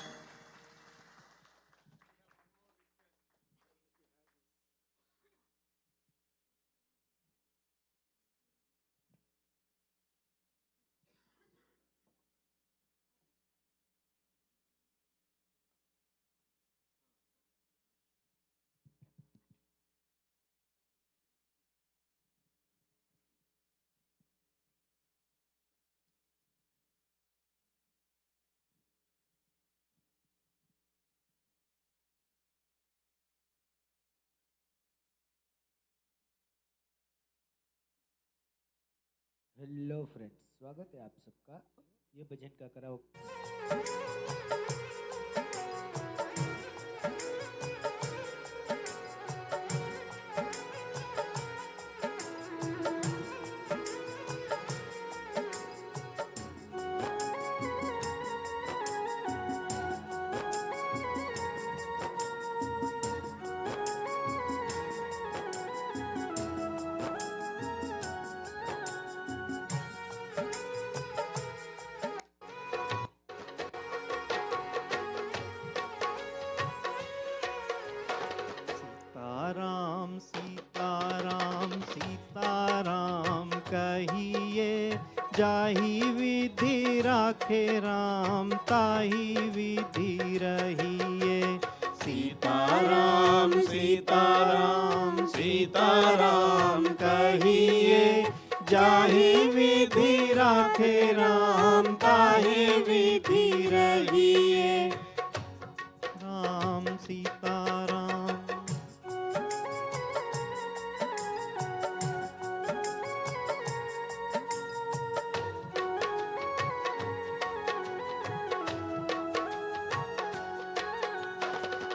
S2: हेलो फ्रेंड्स, स्वागत है आप सबका। ये भजन का कराओ।
S3: सीताराम सीताराम सीताराम कहिए, जाहि विधि राखे राम ताहि विधि रहिए। सीताराम सीताराम सीताराम कहिए, जाहि विधि राखे राम ताहि विधि रहिए। राम सीताराम।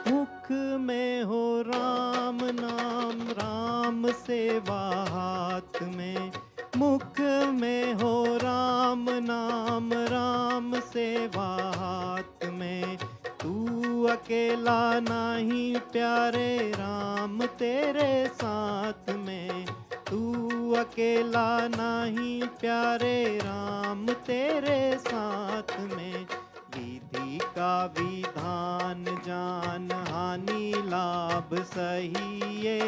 S3: मुख में हो राम नाम, राम सेवा हाथ में। मुख में हो राम नाम, राम सेवा हाथ में। तू अकेला नहीं प्यारे, राम तेरे साथ में। तू अकेला नहीं प्यारे, राम तेरे साथ में। विधि का विधान जान, हानि लाभ सहिए।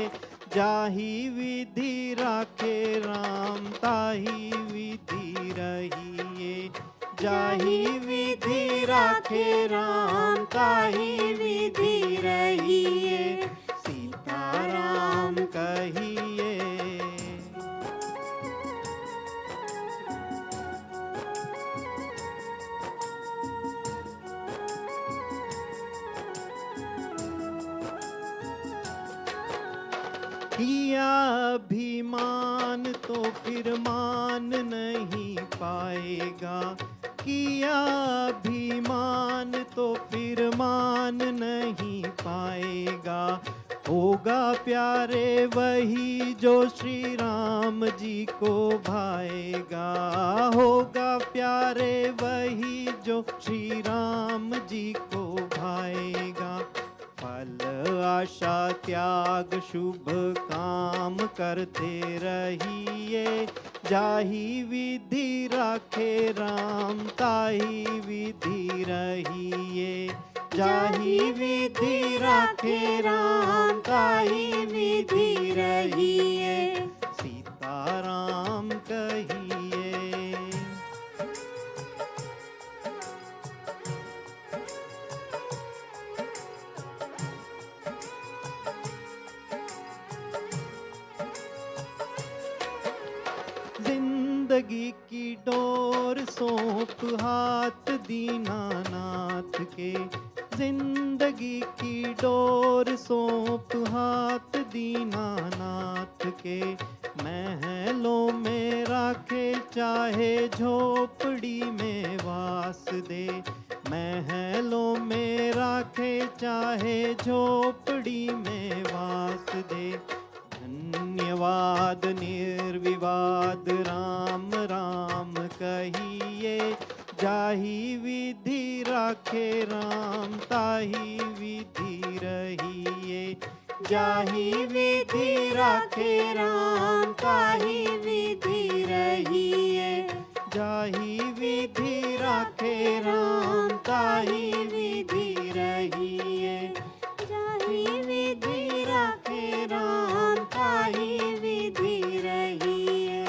S3: जाहि विधि राखे राम ताहि विधि रहिए। जाहि विधि राखे राम ताहि विधि रहिए। सीताराम कहिए। किया अभिमान तो फिर मान नहीं पाएगा। किया अभिमान तो फिर मान नहीं पाएगा। होगा प्यारे वही जो श्री राम जी को भाएगा, होगा प्यारे वही जो श्री राम जी को भाएगा। फल आशा त्याग शुभ काम करते रहिए, जाहि विधि राखे राम ताहि विधि रहिए, जाहि विधि राखे राम ताहि विधि रहिए, सीताराम कहिए। जिंदगी की डोर सौंप हाथ दीनानाथ के, जिंदगी की डोर सौंप हाथ दीनानाथ के। महलों में राखे चाहे झोपड़ी में वास दे, महलों में राखे चाहे झोपड़ी में वास दे। धन्यवाद निर्विवाद राम राम कहिए, जाहि विधि राखे राम ताहि विधि रहिए, जाहि विधि राखे राम ताहि विधि रहिए, जाहि विधि राखे राम ताहि विधि रहिए, जाहि विधि राखे राम ताहि विधि रहिए।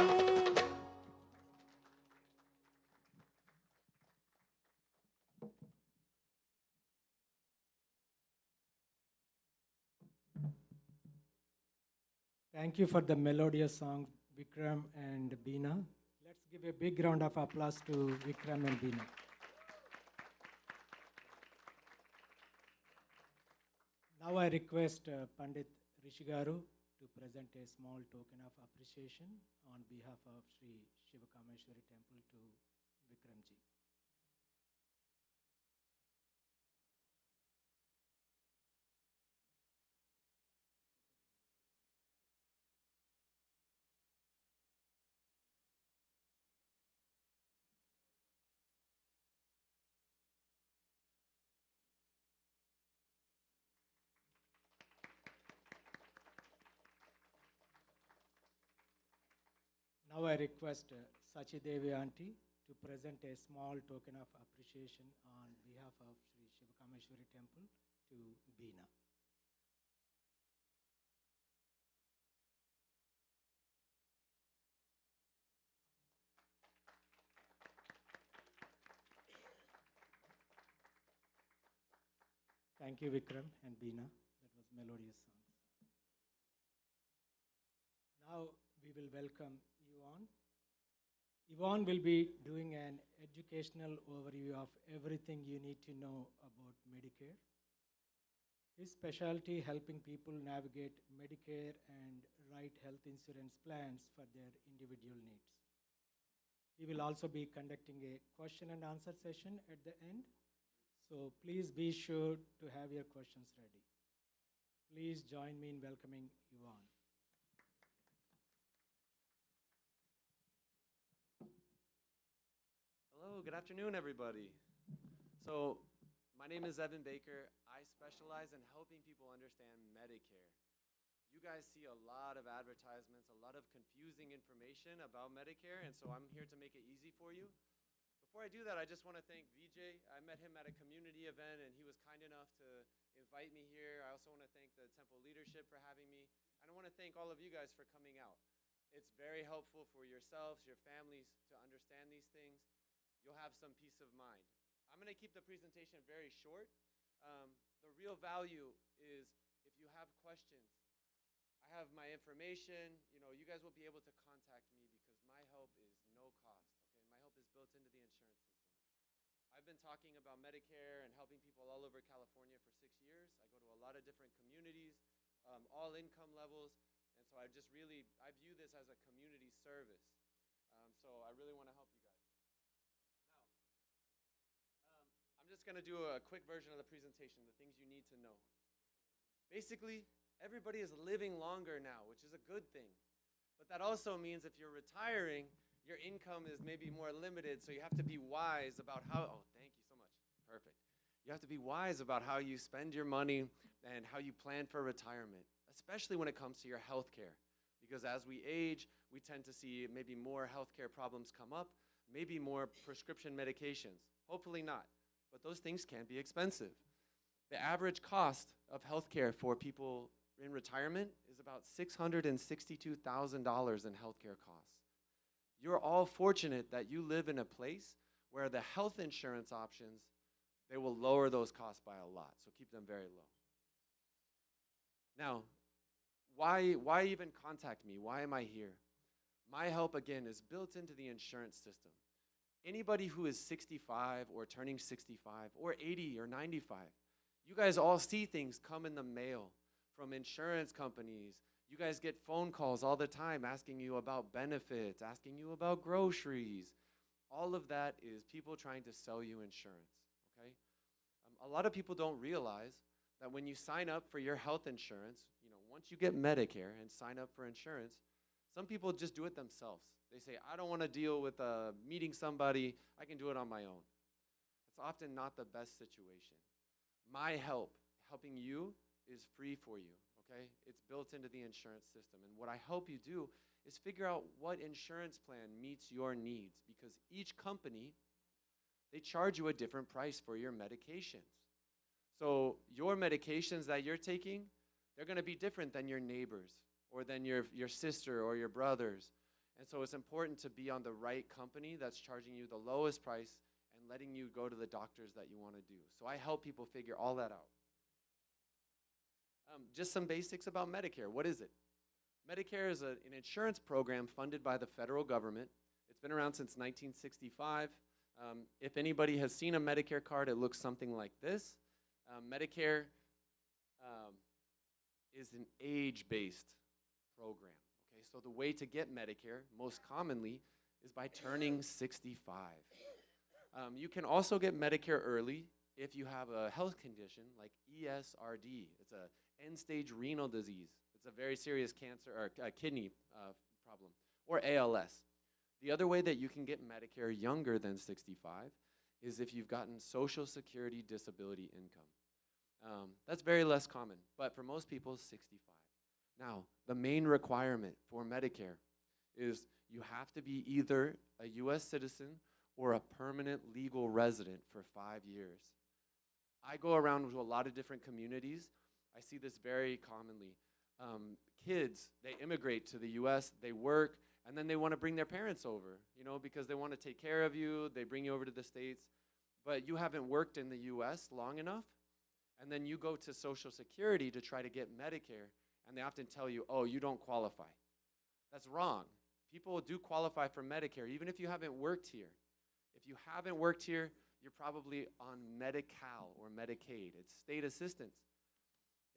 S2: Thank you for the melodious song, Vikram and Beena. Let's give a big round of applause to Vikram and Beena. Now I request Pandit Rishigaru to present a small token of appreciation on behalf of Sri Śivakāmeśwarī Temple to Vikramji. Now I request Sachi Devi Aunty to present a small token of appreciation on behalf of Sri Śivakāmeśwarī Temple to Beena. Thank you, Vikram and Beena. That was melodious songs. Now we will welcome Yvonne. Yvonne will be doing an educational overview of everything you need to know about Medicare. His specialty helping people navigate Medicare and write health insurance plans for their individual needs. He will also be conducting a question and answer session at the end. So please be sure to have your questions ready. Please join me in welcoming Yvonne.
S6: Hello, good afternoon, everybody. So, my name is Evan Baker. I specialize in helping people understand Medicare. You guys see a lot of advertisements, a lot of confusing information about Medicare, and so I'm here to make it easy for you. Before I do that, I just want to thank Vijay. I met him at a community event, and he was kind enough to invite me here. I also want to thank the temple leadership for having me, and I want to thank all of you guys for coming out. It's very helpful for yourselves, your families, to understand these things. You'll have some peace of mind. I'm going to keep the presentation very short. The real value is if you have questions, I have my information. You guys will be able to contact me because my help is no cost. Okay, my help is built into the insurance system. I've been talking about Medicare and helping people all over California for 6 years. I go to a lot of different communities, all income levels, and so I view this as a community service. So I really want to help you guys. I'm just going to do a quick version of the presentation, the things you need to know. Basically, Everybody is living longer now, which is a good thing. But that also means if you're retiring, your income is maybe more limited, so you have to be wise about how, oh, thank you so much. Perfect. You have to be wise about how you spend your money and how you plan for retirement, especially when it comes to your health care. Because as we age, we tend to see maybe more healthcare problems come up, maybe more prescription medications. Hopefully not, but those things can be expensive. The average cost of healthcare for people in retirement is about $662,000 in healthcare costs. You're all fortunate that you live in a place where the health insurance options, they will lower those costs by a lot, so keep them very low. Now, why even contact me? Why am I here? My help, again, is built into the insurance system. Anybody who is 65 or turning 65 or 80 or 95, you guys all see things come in the mail from insurance companies. You guys get phone calls all the time asking you about benefits, asking you about groceries. All of that is people trying to sell you insurance, okay? A lot of people don't realize that when you sign up for your health insurance, once you get Medicare and sign up for insurance, some people just do it themselves. They say, I don't want to deal with meeting somebody. I can do it on my own. It's often not the best situation. My helping you, is free for you, okay? It's built into the insurance system. And what I help you do is figure out what insurance plan meets your needs, because each company, they charge you a different price for your medications. So your medications that you're taking, they're going to be different than your neighbors or than your sister or your brothers. And so it's important to be on the right company that's charging you the lowest price and letting you go to the doctors that you want to do. So I help people figure all that out. Just some basics about Medicare. What is it? Medicare is an insurance program funded by the federal government. It's been around since 1965. If anybody has seen a Medicare card, it looks something like this. Medicare is an age-based program. Okay, so the way to get Medicare, most commonly, is by turning 65. You can also get Medicare early if you have a health condition like ESRD. It's a end-stage renal disease. It's a very serious cancer or kidney problem, or ALS. The other way that you can get Medicare younger than 65 is if you've gotten Social Security disability income. That's very less common, but for most people, 65. Now, the main requirement for Medicare is you have to be either a U.S. citizen or a permanent legal resident for 5 years. I go around to a lot of different communities. I see this very commonly. Kids, they immigrate to the U.S., they work, and then they want to bring their parents over, because they want to take care of you. They bring you over to the States, but you haven't worked in the U.S. long enough, and then you go to Social Security to try to get Medicare, and they often tell you, oh, you don't qualify. That's wrong. People do qualify for Medicare, even if you haven't worked here. If you haven't worked here, you're probably on Medi-Cal or Medicaid. It's state assistance.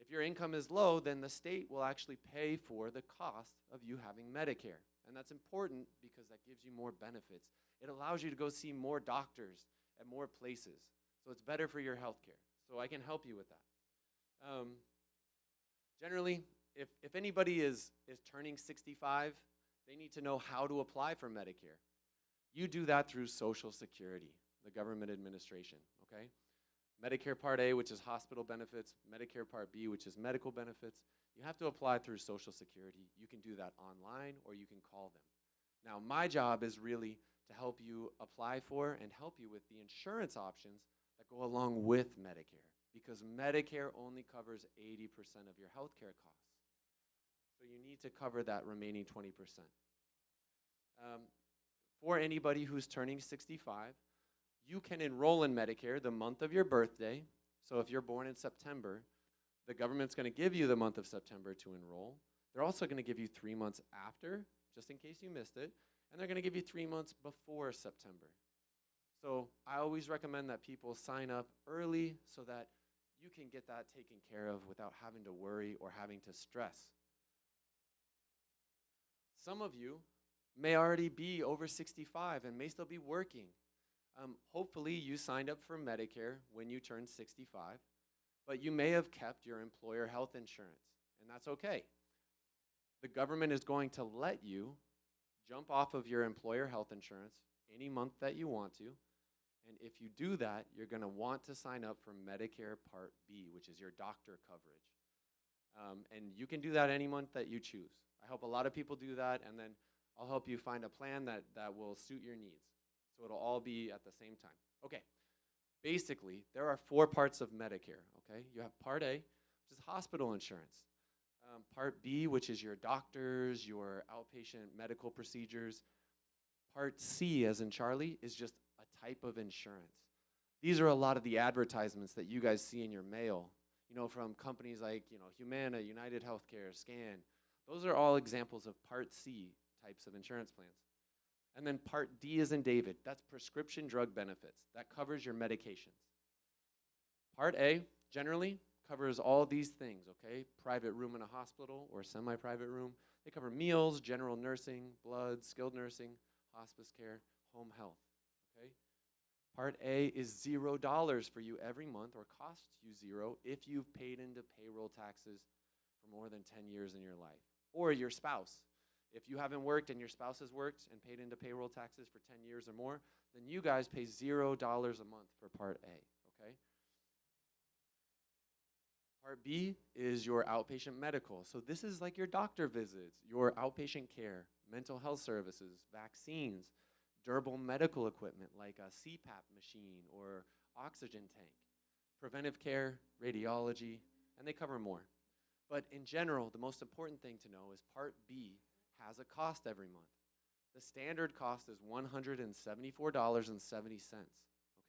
S6: If your income is low, then the state will actually pay for the cost of you having Medicare. And that's important because that gives you more benefits. It allows you to go see more doctors at more places. So it's better for your health care. So I can help you with that. Generally, if anybody is turning 65, they need to know how to apply for Medicare. You do that through Social Security, the government administration, okay? Medicare Part A, which is hospital benefits, Medicare Part B, which is medical benefits. You have to apply through Social Security. You can do that online or you can call them. Now, my job is really to help you apply for and help you with the insurance options that go along with Medicare, because Medicare only covers 80% of your health care costs. So you need to cover that remaining 20%. For anybody who's turning 65, you can enroll in Medicare the month of your birthday. So if you're born in September, the government's going to give you the month of September to enroll. They're also going to give you 3 months after, just in case you missed it, and they're going to give you 3 months before September. So I always recommend that people sign up early so that you can get that taken care of without having to worry or having to stress. Some of you may already be over 65 and may still be working. Hopefully you signed up for Medicare when you turned 65, but you may have kept your employer health insurance. and that's okay. The government is going to let you jump off of your employer health insurance any month that you want to. And if you do that, you're going to want to sign up for Medicare Part B, which is your doctor coverage. And you can do that any month that you choose. I hope a lot of people do that, and then I'll help you find a plan that will suit your needs. So it'll all be at the same time. Okay, basically, there are 4 parts of Medicare, okay? You have Part A, which is hospital insurance. Part B, which is your doctors, your outpatient medical procedures. Part C, as in Charlie, is just a type of insurance. These are a lot of the advertisements that you guys see in your mail, you know, from companies like, you know, Humana, United Healthcare, Scan. Those are all examples of Part C types of insurance plans. And then Part D is in David. That's prescription drug benefits. That covers your medications. Part A, generally, covers all these things, okay? Private room in a hospital or semi-private room. They cover meals, general nursing, blood, skilled nursing, hospice care, home health, okay? Part A is $0 for you every month, or costs you 0 if you've paid into payroll taxes for more than 10 years in your life. Or your spouse. If you haven't worked and your spouse has worked and paid into payroll taxes for 10 years or more, then you guys pay $0 a month for Part A, okay? Part B is your outpatient medical. So this is like your doctor visits, your outpatient care, mental health services, vaccines, durable medical equipment like a CPAP machine or oxygen tank, preventive care, radiology, and they cover more. But in general, the most important thing to know is Part B has a cost every month. The standard cost is $174.70,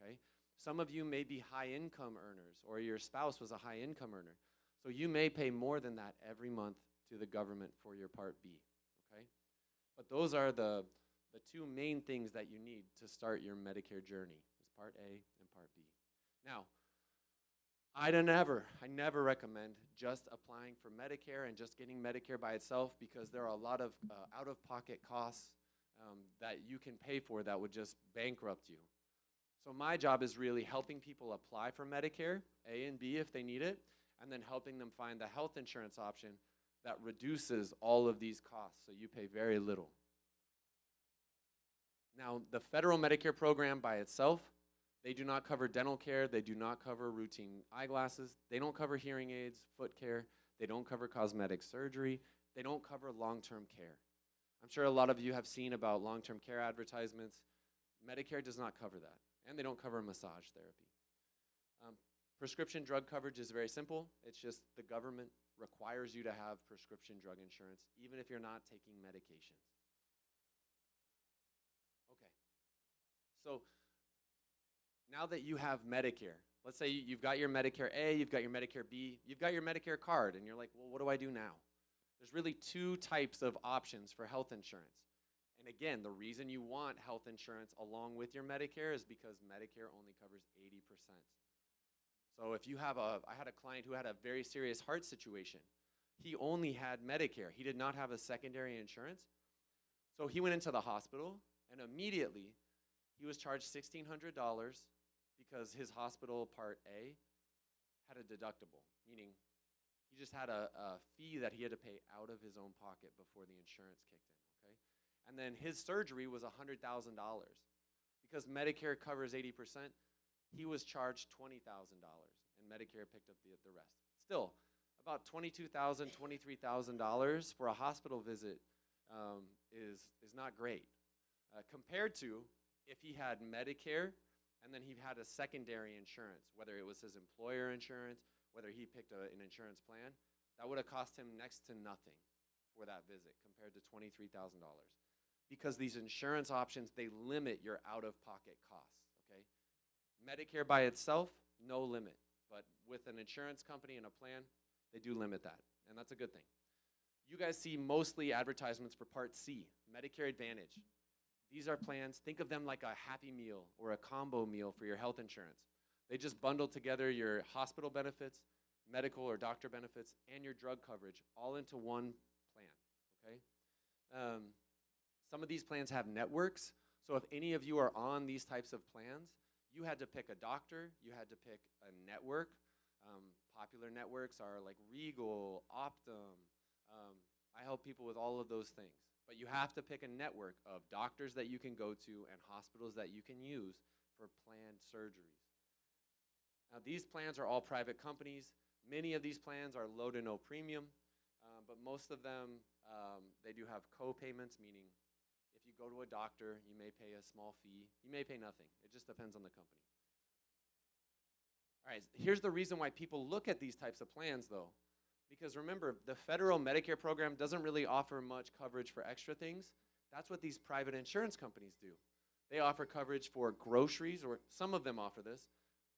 S6: okay? Some of you may be high income earners, or your spouse was a high income earner. So you may pay more than that every month to the government for your Part B, okay? But those are the 2 main things that you need to start your Medicare journey, is Part A and Part B. Now, I never recommend just applying for Medicare and just getting Medicare by itself, because there are a lot of out-of-pocket costs that you can pay for that would just bankrupt you. So my job is really helping people apply for Medicare, A and B if they need it, and then helping them find the health insurance option that reduces all of these costs so you pay very little. Now, the federal Medicare program by itself, they do not cover dental care, they do not cover routine eyeglasses, they don't cover hearing aids, foot care, they don't cover cosmetic surgery, they don't cover long-term care. I'm sure a lot of you have seen about long-term care advertisements. Medicare does not cover that, and they don't cover massage therapy. Prescription drug coverage is very simple. It's just the government requires you to have prescription drug insurance, even if you're not taking medications. Okay, so now that you have Medicare, let's say you've got your Medicare A, you've got your Medicare B, you've got your Medicare card, and you're like, well, what do I do now? There's really 2 types of options for health insurance. And again, the reason you want health insurance along with your Medicare is because Medicare only covers 80%. So if you have I had a client who had a very serious heart situation. He only had Medicare. He did not have a secondary insurance. So he went into the hospital, and immediately he was charged $1,600 because his hospital Part A had a deductible, meaning he just had a fee that he had to pay out of his own pocket before the insurance kicked in, okay? And then his surgery was $100,000. Because Medicare covers 80%, he was charged $20,000, and Medicare picked up the rest. Still, about $22,000, $23,000 for a hospital visit is not great. Compared to if he had Medicare and then he had a secondary insurance, whether it was his employer insurance, whether he picked an insurance plan, that would have cost him next to nothing for that visit compared to $23,000. Because these insurance options, they limit your out-of-pocket costs, okay? Medicare by itself, no limit. But with an insurance company and a plan, they do limit that, and that's a good thing. You guys see mostly advertisements for Part C, Medicare Advantage. These are plans, think of them like a Happy Meal or a combo meal for your health insurance. They just bundle together your hospital benefits, medical or doctor benefits, and your drug coverage all into one plan, okay? Some of these plans have networks, so if any of you are on these types of plans, you had to pick a doctor, you had to pick a network. popular networks are like Regal, Optum. I help people with all of those things. But you have to pick a network of doctors that you can go to and hospitals that you can use for planned surgeries. Now, these plans are all private companies. Many of these plans are low to no premium, but most of them, they do have co-payments, meaning if you go to a doctor, you may pay a small fee. You may pay nothing. It just depends on the company. All right, here's the reason why people look at these types of plans, though. Because remember, the federal Medicare program doesn't really offer much coverage for extra things. That's what these private insurance companies do. They offer coverage for groceries, or some of them offer this,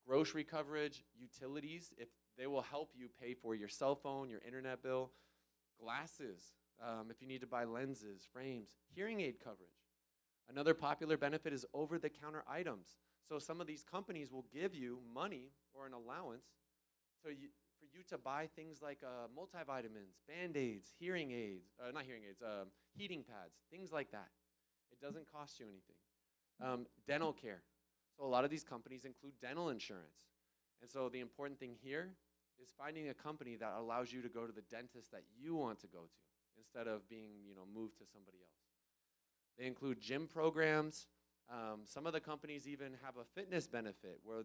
S6: grocery coverage, utilities, if they will help you pay for your cell phone, your internet bill, glasses, if you need to buy lenses, frames, hearing aid coverage. Another popular benefit is over-the-counter items. So some of these companies will give you money or an allowance for you to buy things like multivitamins, Band-Aids, hearing aids, not hearing aids, heating pads, things like that. It doesn't cost you anything. Dental care. So a lot of these companies include dental insurance. And so the important thing here is finding a company that allows you to go to the dentist that you want to go to instead of being, moved to somebody else. They include gym programs. Some of the companies even have a fitness benefit where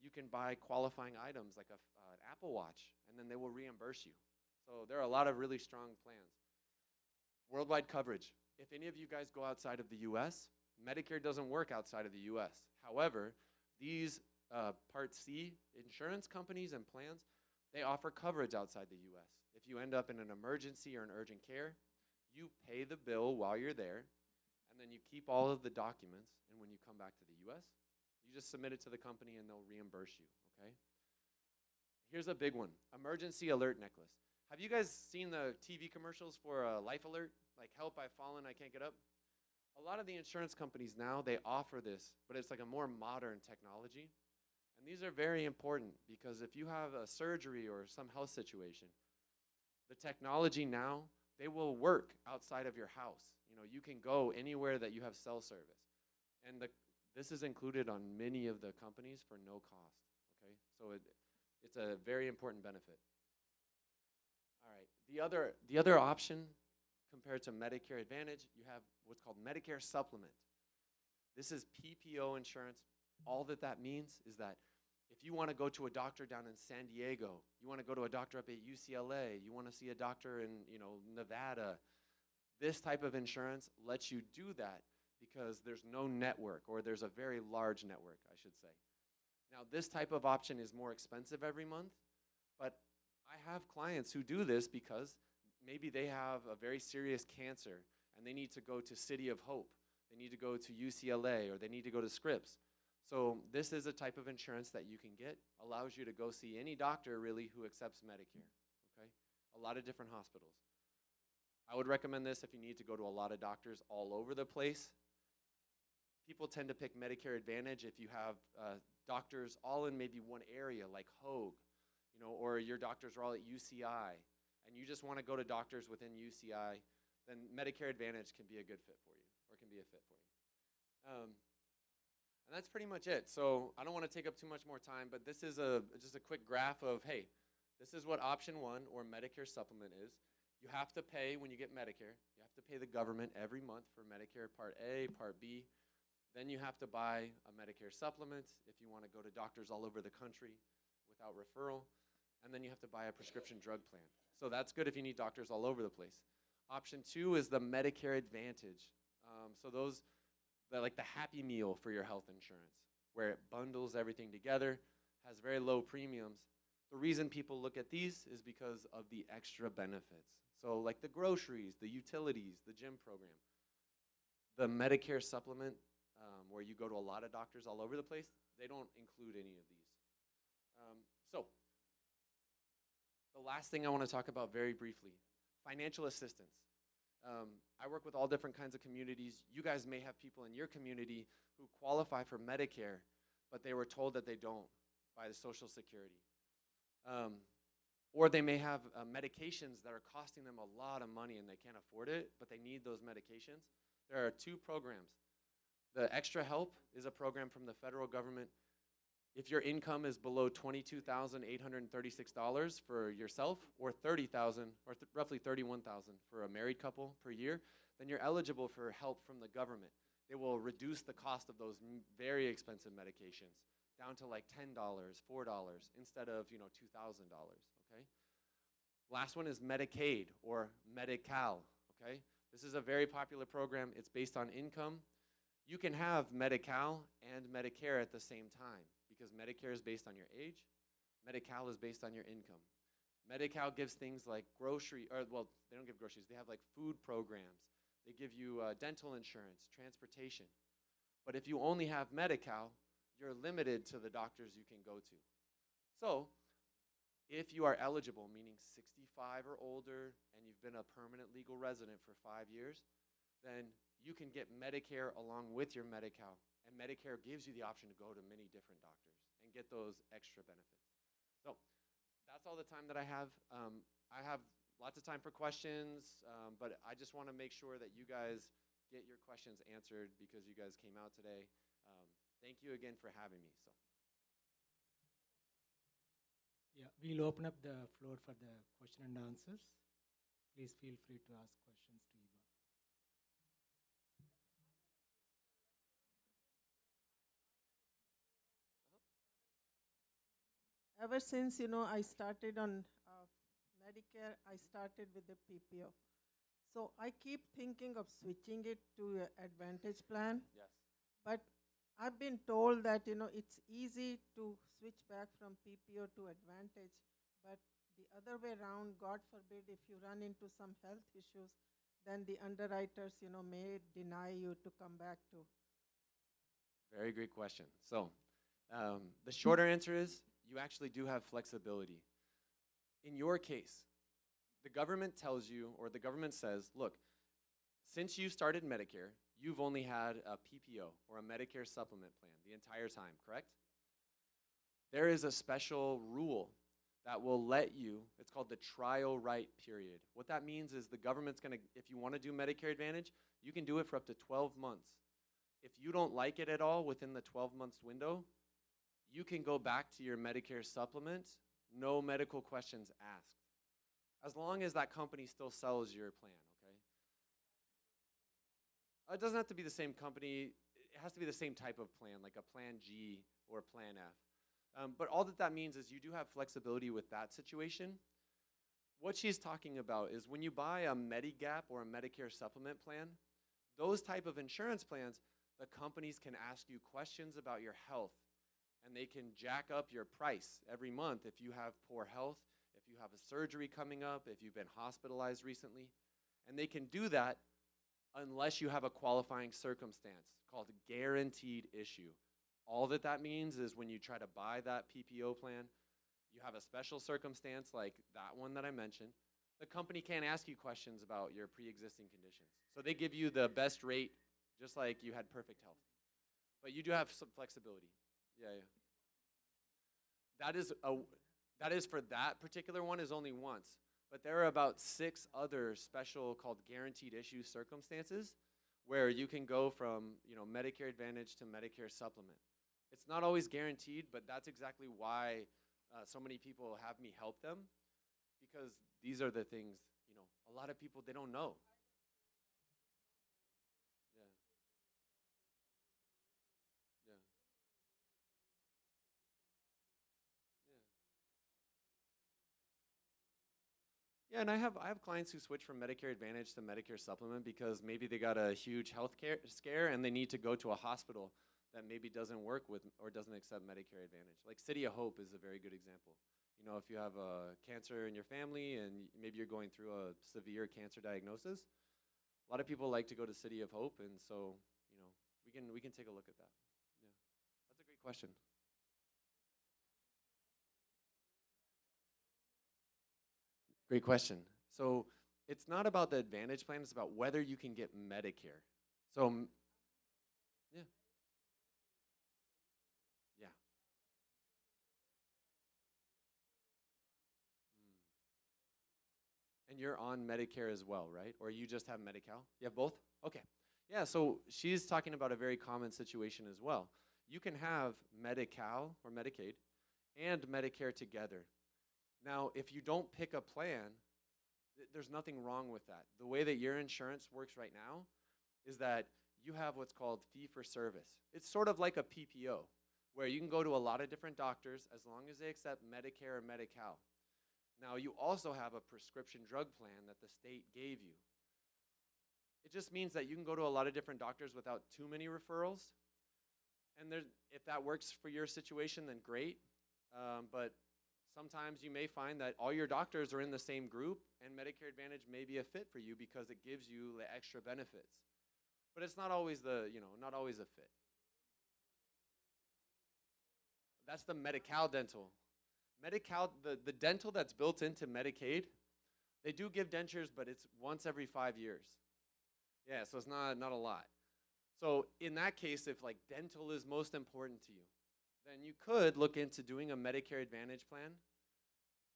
S6: you can buy qualifying items like an Apple Watch, and then they will reimburse you. So there are a lot of really strong plans. Worldwide coverage. If any of you guys go outside of the U.S., Medicare doesn't work outside of the U.S. However, these Part C insurance companies and plans, they offer coverage outside the U.S. If you end up in an emergency or an urgent care, you pay the bill while you're there, and then you keep all of the documents, and when you come back to the U.S., you just submit it to the company and they'll reimburse you, okay? Here's a big one, emergency alert necklace. Have you guys seen the TV commercials for a life alert? Like, help, I've fallen, I can't get up? A lot of the insurance companies now, they offer this, but it's like a more modern technology. And these are very important because if you have a surgery or some health situation, the technology now, they will work outside of your house. You can go anywhere that you have cell service. And this is included on many of the companies for no cost, okay? So it's a very important benefit. All right, the other option compared to Medicare Advantage, you have what's called Medicare Supplement. This is PPO insurance. All that means is that if you want to go to a doctor down in San Diego, you want to go to a doctor up at UCLA, you want to see a doctor in Nevada, this type of insurance lets you do that because there's no network, or there's a very large network, I should say. Now, this type of option is more expensive every month, but I have clients who do this because maybe they have a very serious cancer and they need to go to City of Hope, they need to go to UCLA, or they need to go to Scripps. So this is a type of insurance that you can get, allows you to go see any doctor really who accepts Medicare, okay? A lot of different hospitals. I would recommend this if you need to go to a lot of doctors all over the place. People tend to pick Medicare Advantage if you have doctors all in maybe one area like Hoag, or your doctors are all at UCI, and you just want to go to doctors within UCI, then Medicare Advantage can be a good fit for you, or can be a fit for you. And that's pretty much it. So I don't want to take up too much more time, but this is just a quick graph of, hey, this is what option 1 or Medicare Supplement is. You have to pay when you get Medicare. You have to pay the government every month for Medicare Part A, Part B. Then you have to buy a Medicare Supplement if you want to go to doctors all over the country without referral. And then you have to buy a prescription drug plan. So that's good if you need doctors all over the place. Option 2 is the Medicare Advantage. So those, like the Happy Meal for your health insurance, where it bundles everything together, has very low premiums. The reason people look at these is because of the extra benefits. So like the groceries, the utilities, the gym program. The Medicare Supplement, where you go to a lot of doctors all over the place, they don't include any of these. So the last thing I want to talk about very briefly, financial assistance. I work with all different kinds of communities. You guys may have people in your community who qualify for Medicare, but they were told that they don't by the Social Security. Or they may have medications that are costing them a lot of money and they can't afford it, but they need those medications. There are 2 programs. The Extra Help is a program from the federal government. if your income is below $22,836 for yourself, or $30,000, or roughly $31,000 for a married couple per year, then you're eligible for help from the government. They will reduce the cost of those very expensive medications down to like $10, $4 instead of, $2,000, okay? Last one is Medicaid or Medi-Cal, okay? This is a very popular program. It's based on income. You can have Medi-Cal and Medicare at the same time because Medicare is based on your age. Medi-Cal is based on your income. Medi-Cal gives things like they don't give groceries. They have like food programs. They give you dental insurance, transportation. But if you only have Medi-Cal, you're limited to the doctors you can go to. So if you are eligible, meaning 65 or older, and you've been a permanent legal resident for 5 years, then you can get Medicare along with your Medi-Cal. And Medicare gives you the option to go to many different doctors and get those extra benefits. So that's all the time that I have. I have lots of time for questions, but I just want to make sure that you guys get your questions answered because you guys came out today. Thank you again for having me.
S2: Yeah, we'll open up the floor for the question and answers. Please feel free to ask questions to Eva.
S7: Ever since, I started on Medicare, I started with the PPO. So I keep thinking of switching it to an Advantage plan.
S6: Yes.
S7: But I've been told that, it's easy to switch back from PPO to Advantage. But the other way around, God forbid, if you run into some health issues, then the underwriters, may deny you to come back to.
S6: Very great question. So the shorter answer is you actually do have flexibility. In your case, the government tells you, or the government says, look, since you started Medicare, you've only had a PPO or a Medicare supplement plan the entire time, correct? There is a special rule that will let you, it's called the trial right period. What that means is the government's gonna, if you wanna do Medicare Advantage, you can do it for up to 12 months. If you don't like it at all within the 12 months window, you can go back to your Medicare supplement, no medical questions asked, as long as that company still sells your plan, okay? It doesn't have to be the same company. It has to be the same type of plan, like a Plan G or Plan F. But all that means is you do have flexibility with that situation. What she's talking about is when you buy a Medigap or a Medicare supplement plan, those type of insurance plans, the companies can ask you questions about your health, and they can jack up your price every month if you have poor health, if you have a surgery coming up, if you've been hospitalized recently. And they can do that unless you have a qualifying circumstance called guaranteed issue. All that means is when you try to buy that PPO plan, you have a special circumstance like that one that I mentioned, the company can't ask you questions about your pre-existing conditions. So they give you the best rate just like you had perfect health. But you do have some flexibility. Yeah. That is for that particular one is only once. But there are about 6 other special called guaranteed issue circumstances where you can go from, Medicare Advantage to Medicare Supplement. It's not always guaranteed, but that's exactly why so many people have me help them, because these are the things, a lot of people, they don't know. Yeah. Yeah. Yeah, and I have clients who switch from Medicare Advantage to Medicare Supplement because maybe they got a huge health care scare and they need to go to a hospital that maybe doesn't work with or doesn't accept Medicare Advantage. Like City of Hope is a very good example. If you have a cancer in your family and maybe you're going through a severe cancer diagnosis, a lot of people like to go to City of Hope, and so we can take a look at that. Yeah, that's a great question. Great question. So it's not about the Advantage plan, it's about whether you can get Medicare. So, yeah. Yeah. And you're on Medicare as well, right? Or you just have Medi-Cal? You have both? Okay. Yeah, so she's talking about a very common situation as well. you can have Medi-Cal or Medicaid and Medicare together. Now, if you don't pick a plan, there's nothing wrong with that. The way that your insurance works right now is that you have what's called fee-for-service. It's sort of like a PPO, where you can go to a lot of different doctors as long as they accept Medicare or Medi-Cal. Now, you also have a prescription drug plan that the state gave you. It just means that you can go to a lot of different doctors without too many referrals. And if that works for your situation, then great. But sometimes you may find that all your doctors are in the same group, and Medicare Advantage may be a fit for you because it gives you the extra benefits. But it's not always not always a fit. That's the Medi-Cal dental. Medi-Cal, the dental that's built into Medicaid, they do give dentures, but it's once every 5 years. Yeah, so it's not a lot. So in that case, if like dental is most important to you, then you could look into doing a Medicare Advantage plan.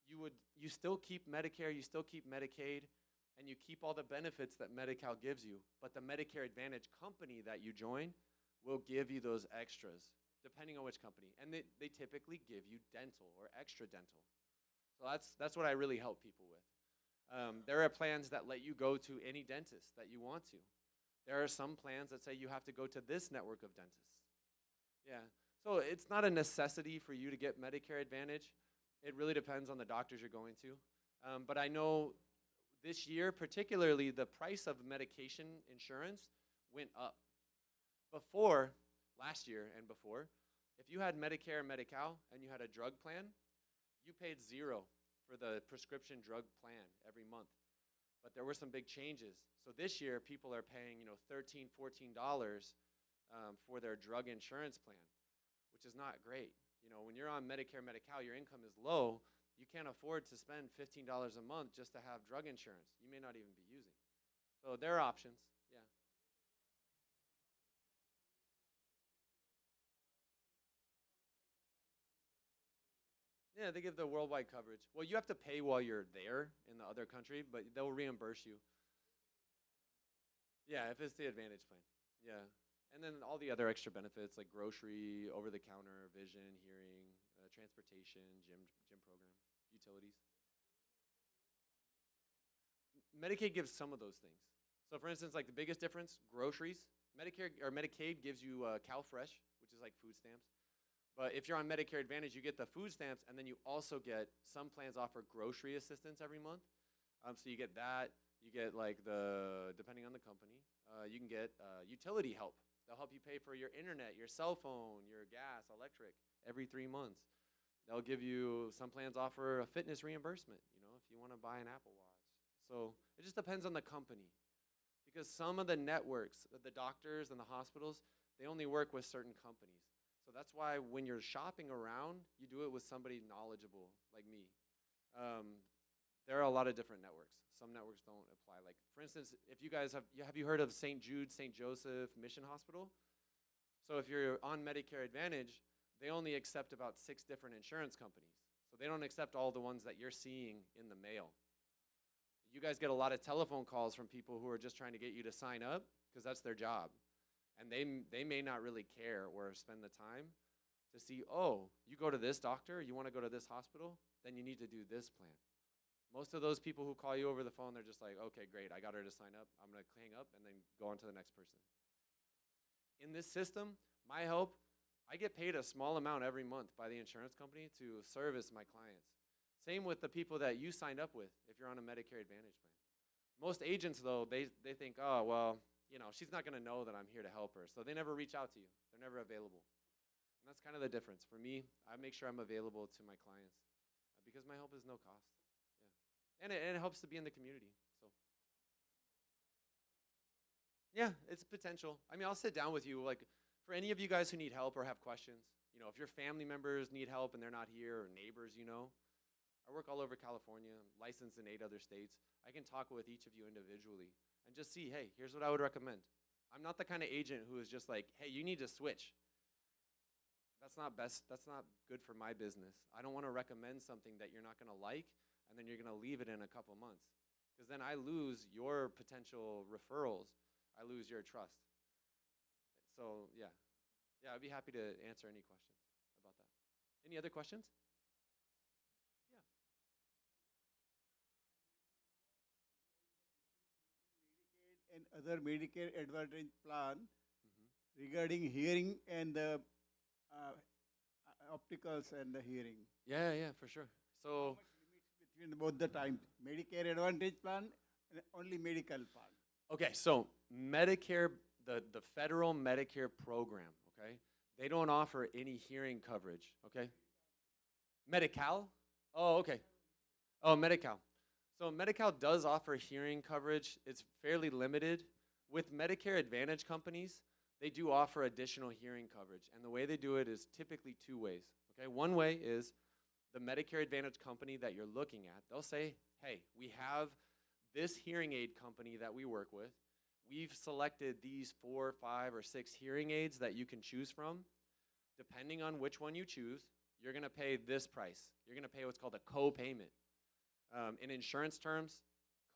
S6: You still keep Medicare, you still keep Medicaid, and you keep all the benefits that Medi-Cal gives you, but the Medicare Advantage company that you join will give you those extras, depending on which company. And they typically give you dental or extra dental. So that's what I really help people with. There are plans that let you go to any dentist that you want to. There are some plans that say you have to go to this network of dentists. Yeah, so it's not a necessity for you to get Medicare Advantage. It really depends on the doctors you're going to. But I know this year, particularly, the price of medication insurance went up. Last year and before, if you had Medicare and Medi-Cal and you had a drug plan, you paid $0 for the prescription drug plan every month. But there were some big changes. So this year, people are paying $13, $14 for their drug insurance plan, which is not great. When you're on Medicare, Medi-Cal, your income is low. You can't afford to spend $15 a month just to have drug insurance. You may not even be using. So there are options, yeah. Yeah, they give the worldwide coverage. Well, you have to pay while you're there in the other country, but they'll reimburse you. Yeah, if it's the Advantage plan, yeah. And then all the other extra benefits like grocery, over-the-counter, vision, hearing, transportation, gym program, utilities. Medicaid gives some of those things. So for instance, like the biggest difference, groceries. Medicare or Medicaid gives you CalFresh, which is like food stamps. But if you're on Medicare Advantage, you get the food stamps, and then you also get, some plans offer grocery assistance every month. So you get that. You get like depending on the company, you can get utility help. They'll help you pay for your internet, your cell phone, your gas, electric every 3 months. They'll give you, some plans offer a fitness reimbursement, if you want to buy an Apple Watch. So it just depends on the company. Because some of the networks, the doctors and the hospitals, they only work with certain companies. So that's why when you're shopping around, you do it with somebody knowledgeable like me. There are a lot of different networks. Some networks don't apply. Like, for instance, if you guys have you heard of St. Jude, St. Joseph Mission Hospital? So if you're on Medicare Advantage, they only accept about 6 different insurance companies. So they don't accept all the ones that you're seeing in the mail. You guys get a lot of telephone calls from people who are just trying to get you to sign up because that's their job. And they may not really care or spend the time to see, oh, you go to this doctor, you want to go to this hospital, then you need to do this plan. Most of those people who call you over the phone, they're just like, okay, great, I got her to sign up. I'm going to hang up and then go on to the next person. In this system, my help, I get paid a small amount every month by the insurance company to service my clients. Same with the people that you signed up with if you're on a Medicare Advantage plan. Most agents, though, they think, oh, well, she's not going to know that I'm here to help her. So they never reach out to you. They're never available. And that's kind of the difference. For me, I make sure I'm available to my clients because my help is no cost. Yeah. And it helps to be in the community. So yeah, it's potential. I mean, I'll sit down with you. Like, for any of you guys who need help or have questions, if your family members need help and they're not here, or neighbors, I work all over California. I'm licensed in 8 other states. I can talk with each of you individually and just see, hey, here's what I would recommend. I'm not the kind of agent who is just like, hey, you need to switch. That's not good for my business. I don't want to recommend something that you're not going to like, and then you're going to leave it in a couple months. Because then I lose your potential referrals. I lose your trust. So, yeah. Yeah, I'd be happy to answer any questions about that. Any other questions? Yeah.
S8: And other Medicare Advantage plan
S6: Mhm.
S8: regarding hearing and the opticals and the hearing.
S6: Yeah, yeah, for sure. So,
S8: Between both the times, Medicare Advantage plan and only medical plan.
S6: okay, so Medicare, the federal Medicare program, okay, they don't offer any hearing coverage, okay? Medi-Cal? Oh, okay. Oh, Medi-Cal. So Medi-Cal does offer hearing coverage. It's fairly limited. With Medicare Advantage companies, they do offer additional hearing coverage. And the way they do it is typically two ways, okay? One way is the Medicare Advantage company that you're looking at, they'll say, hey, we have this hearing aid company that we work with. We've selected these 4, 5, or 6 hearing aids that you can choose from. Depending on which one you choose, you're gonna pay this price. You're gonna pay what's called a co-payment. In insurance terms,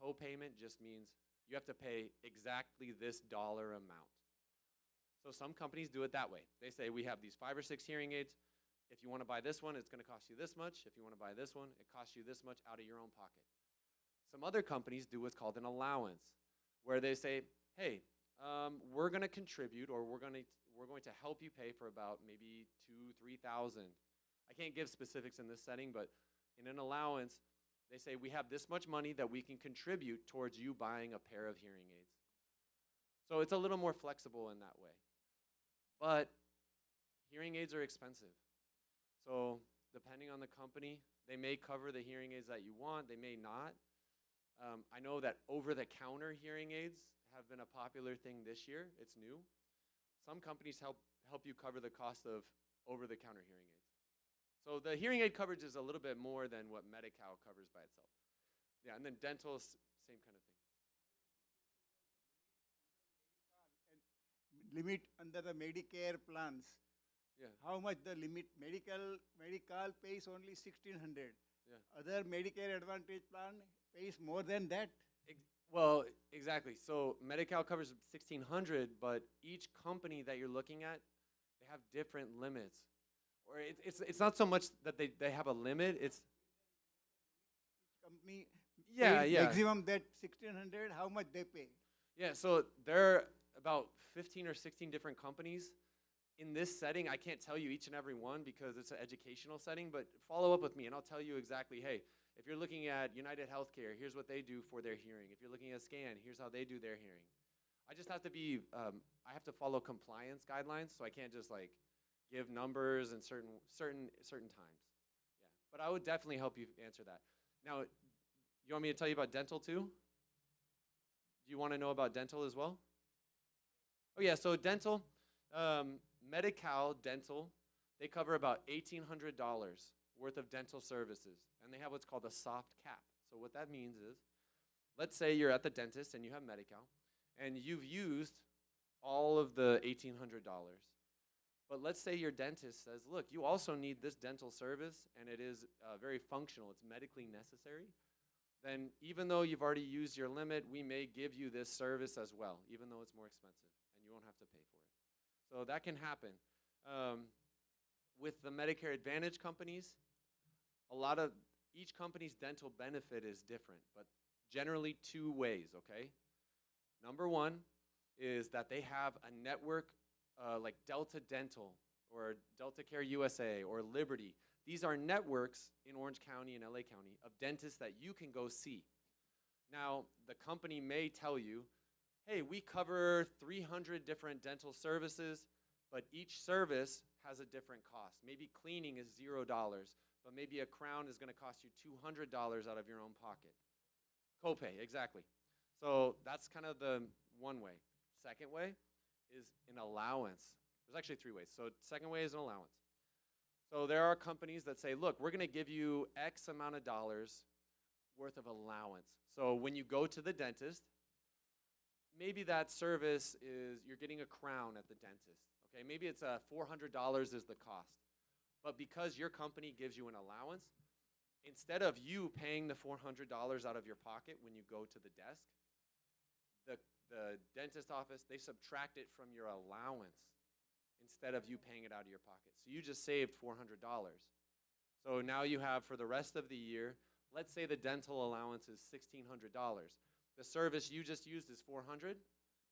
S6: co-payment just means you have to pay exactly this dollar amount. So some companies do it that way. They say, we have these 5 or 6 hearing aids. If you wanna buy this one, it's gonna cost you this much. If you wanna buy this one, it costs you this much out of your own pocket. Some other companies do what's called an allowance, where they say, hey, we're gonna contribute, or we're going to help you pay for about maybe $2,000, $3,000. I can't give specifics in this setting, but in an allowance, they say we have this much money that we can contribute towards you buying a pair of hearing aids. So it's a little more flexible in that way. But hearing aids are expensive. So depending on the company, they may cover the hearing aids that you want, they may not. I know that over-the-counter hearing aids have been a popular thing this year. It's new. Some companies help you cover the cost of over-the-counter hearing aids. So the hearing aid coverage is a little bit more than what Medi-Cal covers by itself. Yeah, and then dental, same kind of thing.
S8: Limit under the Medicare plans.
S6: Yeah.
S8: How much the limit? Medical pays only 1,600.
S6: Yeah.
S8: Other Medicare Advantage plan pays more than that.
S6: Well, exactly. So Medi-Cal covers 1,600, but each company that you're looking at, they have different limits. Or it's not so much that they have a limit. It's
S8: Company
S6: yeah,
S8: pays
S6: yeah.
S8: maximum that 1,600. How much they pay?
S6: Yeah, so there are about 15 or 16 different companies. In this setting, I can't tell you each and every one because it's an educational setting, but follow up with me and I'll tell you exactly, hey, if you're looking at United Healthcare, here's what they do for their hearing. If you're looking at Scan, here's how they do their hearing. I just have to be, I have to follow compliance guidelines, so I can't just like give numbers and certain times. Yeah, but I would definitely help you answer that. Now, you want me to tell you about dental too? Do you want to know about dental as well? Oh yeah, so dental, Medi-Cal dental, they cover about $1,800 worth of dental services, and they have what's called a soft cap. So what that means is, let's say you're at the dentist and you have Medi-Cal, and you've used all of the $1,800. But let's say your dentist says, look, you also need this dental service, and it is very functional, it's medically necessary. Then even though you've already used your limit, we may give you this service as well, even though it's more expensive, and you won't have to pay for it. So that can happen. With the Medicare Advantage companies, each company's dental benefit is different, but generally 2 ways, okay? Number one is that they have a network like Delta Dental or Delta Care USA or Liberty. These are networks in Orange County and LA County of dentists that you can go see. Now, the company may tell you, hey, we cover 300 different dental services, but each service has a different cost. Maybe cleaning is $0, but maybe a crown is gonna cost you $200 out of your own pocket. Copay, exactly. So that's kind of the one way. Second way is an allowance. There's actually 3 ways. So second way is an allowance. So there are companies that say, look, we're gonna give you X amount of dollars worth of allowance. So when you go to the dentist, maybe that service is you're getting a crown at the dentist. Okay, maybe it's $400 is the cost. But because your company gives you an allowance, instead of you paying the $400 out of your pocket when you go to the desk, the dentist office, they subtract it from your allowance. instead of you paying it out of your pocket. So you just saved $400. So now you have, for the rest of the year, let's say the dental allowance is $1,600. The service you just used is $400.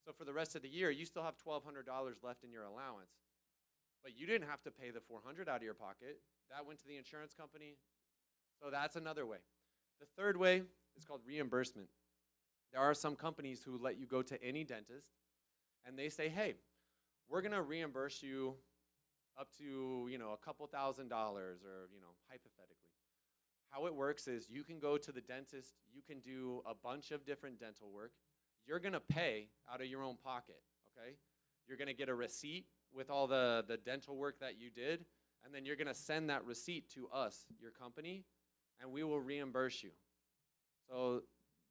S6: So for the rest of the year, you still have $1,200 left in your allowance. But you didn't have to pay the $400 out of your pocket. That went to the insurance company. So that's another way. The third way is called reimbursement. There are some companies who let you go to any dentist, and they say, hey, we're going to reimburse you up to, a couple $1,000 or, hypothetically. How it works is you can go to the dentist, you can do a bunch of different dental work. You're going to pay out of your own pocket, okay? You're going to get a receipt with all the dental work that you did, and then you're going to send that receipt to us, your company, and we will reimburse you. So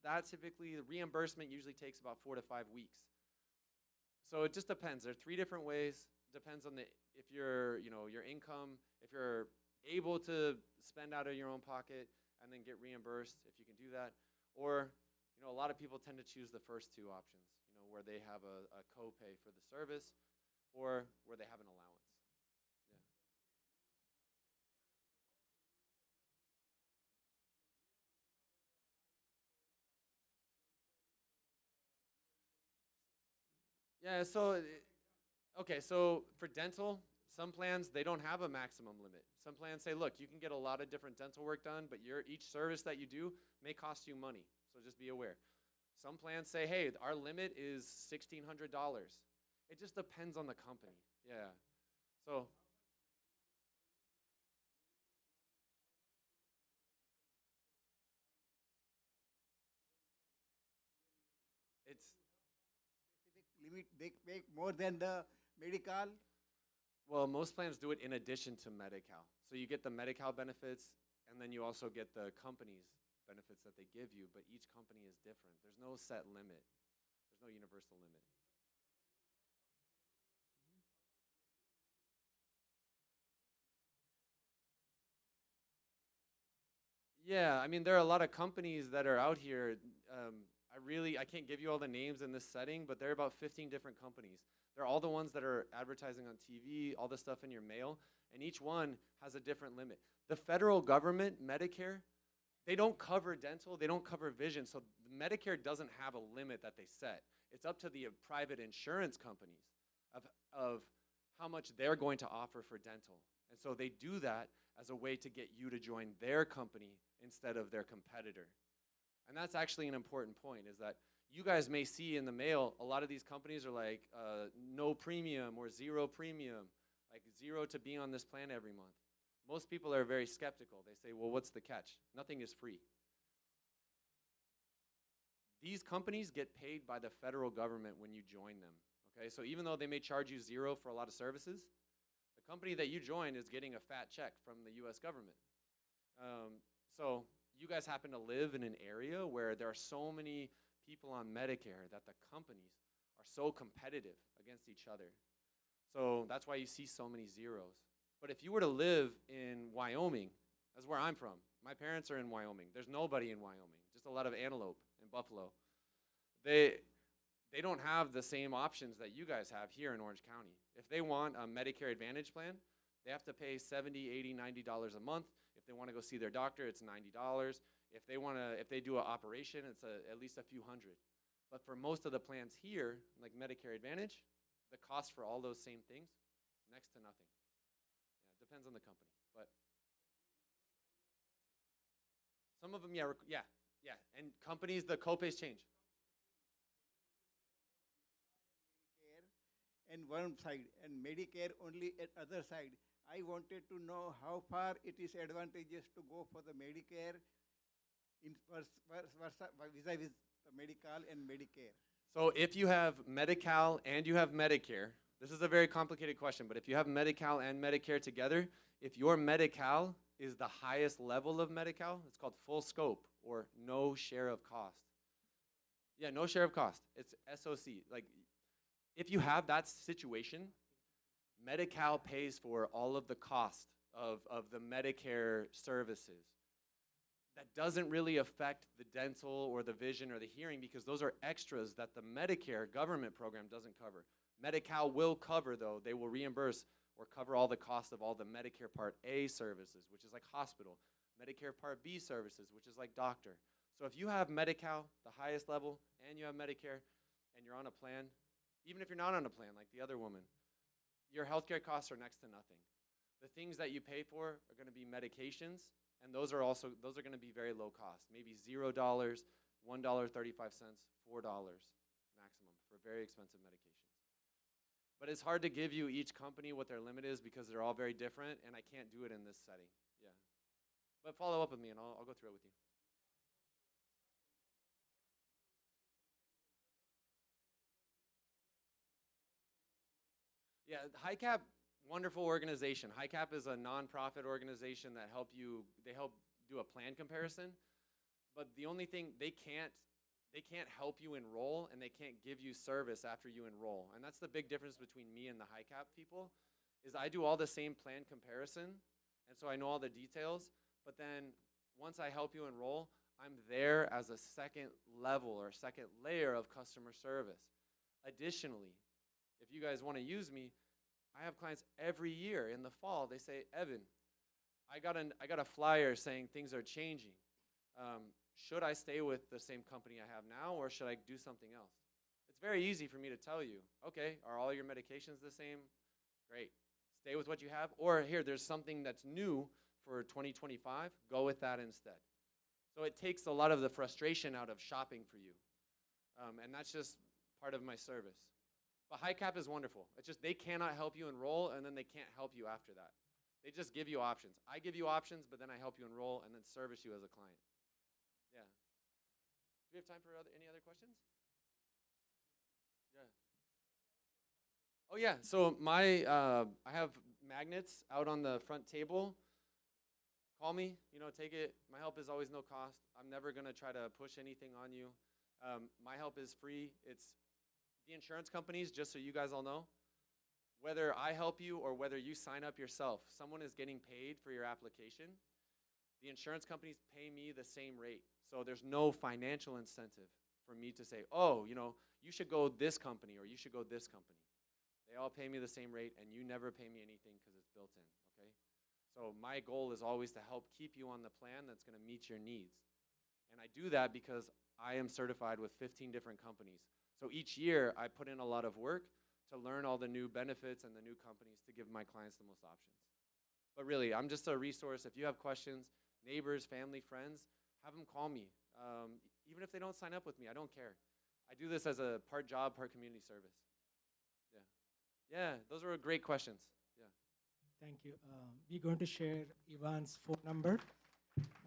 S6: that typically, the reimbursement usually takes about 4 to 5 weeks. So it just depends. There are 3 different ways. Depends on if you're, your income, if you're able to spend out of your own pocket and then get reimbursed, if you can do that. Or, a lot of people tend to choose the first 2 options, where they have a co-pay for the service or where they have an allowance. Yeah, so, okay, so for dental, some plans, they don't have a maximum limit. Some plans say, look, you can get a lot of different dental work done, but each service that you do may cost you money, so just be aware. Some plans say, hey, our limit is $1,600. It just depends on the company, yeah. So, it's,
S8: Limit, they make more than the medical.
S6: well, most plans do it in addition to Medi-Cal. So you get the Medi-Cal benefits, and then you also get the company's benefits that they give you, but each company is different. There's no set limit. There's no universal limit. Yeah, I mean, there are a lot of companies that are out here. I can't give you all the names in this setting, but there are about 15 different companies. They're all the ones that are advertising on TV, all the stuff in your mail, and each one has a different limit. The federal government, Medicare, they don't cover dental, they don't cover vision, so Medicare doesn't have a limit that they set. It's up to the private insurance companies of how much they're going to offer for dental. And so they do that as a way to get you to join their company instead of their competitor. And that's actually an important point, is that you guys may see in the mail, a lot of these companies are like no premium or 0 premium, like 0 to be on this plan every month. Most people are very skeptical. They say, well, what's the catch? Nothing is free. These companies get paid by the federal government when you join them, okay? So even though they may charge you 0 for a lot of services, the company that you join is getting a fat check from the US government. So you guys happen to live in an area where there are so many people on Medicare that the companies are so competitive against each other. So that's why you see so many zeros. But if you were to live in Wyoming, that's where I'm from. My parents are in Wyoming. There's nobody in Wyoming, just a lot of antelope and buffalo. They don't have the same options that you guys have here in Orange County. If they want a Medicare Advantage plan, they have to pay $70, $80, $90 a month. If they want to go see their doctor, it's $90. If they do an operation, it's at least a few hundred. But for most of the plans here, like Medicare Advantage, the cost for all those same things, next to nothing. Yeah, it depends on the company. But some of them, yeah. And companies, the copays change.
S8: And one side, and Medicare only at other side. I wanted to know how far it is advantageous to go for the Medicare in vis-a-vis the medical and Medicare.
S6: So if you have Medi-Cal and you have Medicare, this is a very complicated question, but if you have Medi-Cal and Medicare together, if your Medi-Cal is the highest level of Medi-Cal, it's called full scope or no share of cost. Yeah, no share of cost. It's SOC. Like, if you have that situation, Medi-Cal pays for all of the cost of the Medicare services. That doesn't really affect the dental or the vision or the hearing because those are extras that the Medicare government program doesn't cover. Medi-Cal will cover, though, they will reimburse or cover all the cost of all the Medicare Part A services, which is like hospital, Medicare Part B services, which is like doctor. So if you have Medi-Cal, the highest level, and you have Medicare, and you're on a plan, even if you're not on a plan like the other woman, your healthcare costs are next to nothing. The things that you pay for are going to be medications, and those are going to be very low cost, maybe $0, $1.35, $4 maximum for very expensive medications. But it's hard to give you each company what their limit is because they're all very different, and I can't do it in this setting. Yeah. But follow up with me, and I'll go through it with you. Yeah, HiCap, wonderful organization. HiCap is a nonprofit organization that help do a plan comparison. But the only thing, they can't help you enroll, and they can't give you service after you enroll. And that's the big difference between me and the HiCap people, is I do all the same plan comparison, and so I know all the details. But then once I help you enroll, I'm there as a second level or second layer of customer service. Additionally, if you guys want to use me, I have clients every year in the fall. They say, Evan, I got a flyer saying things are changing. Should I stay with the same company I have now, or should I do something else? It's very easy for me to tell you, okay, are all your medications the same? Great. Stay with what you have. Or here, there's something that's new for 2025. Go with that instead. So it takes a lot of the frustration out of shopping for you. And that's just part of my service. But HiCap is wonderful. It's just they cannot help you enroll, and then they can't help you after that. They just give you options. I give you options, but then I help you enroll and then service you as a client. Yeah. Do we have time for any other questions? Yeah. Oh yeah. So I have magnets out on the front table. Call me. Take it. My help is always no cost. I'm never gonna try to push anything on you. My help is free. It's the insurance companies, just so you guys all know, whether I help you or whether you sign up yourself, someone is getting paid for your application. The insurance companies pay me the same rate. So there's no financial incentive for me to say, oh, you should go this company or you should go this company. They all pay me the same rate, and you never pay me anything because it's built in, okay? So my goal is always to help keep you on the plan that's gonna meet your needs. And I do that because I am certified with 15 different companies. So each year, I put in a lot of work to learn all the new benefits and the new companies to give my clients the most options. But really, I'm just a resource. If you have questions, neighbors, family, friends, have them call me. Even if they don't sign up with me, I don't care. I do this as a part job, part community service. Yeah. Yeah, those were great questions. Yeah.
S2: Thank you. We're going to share Ivan's phone number.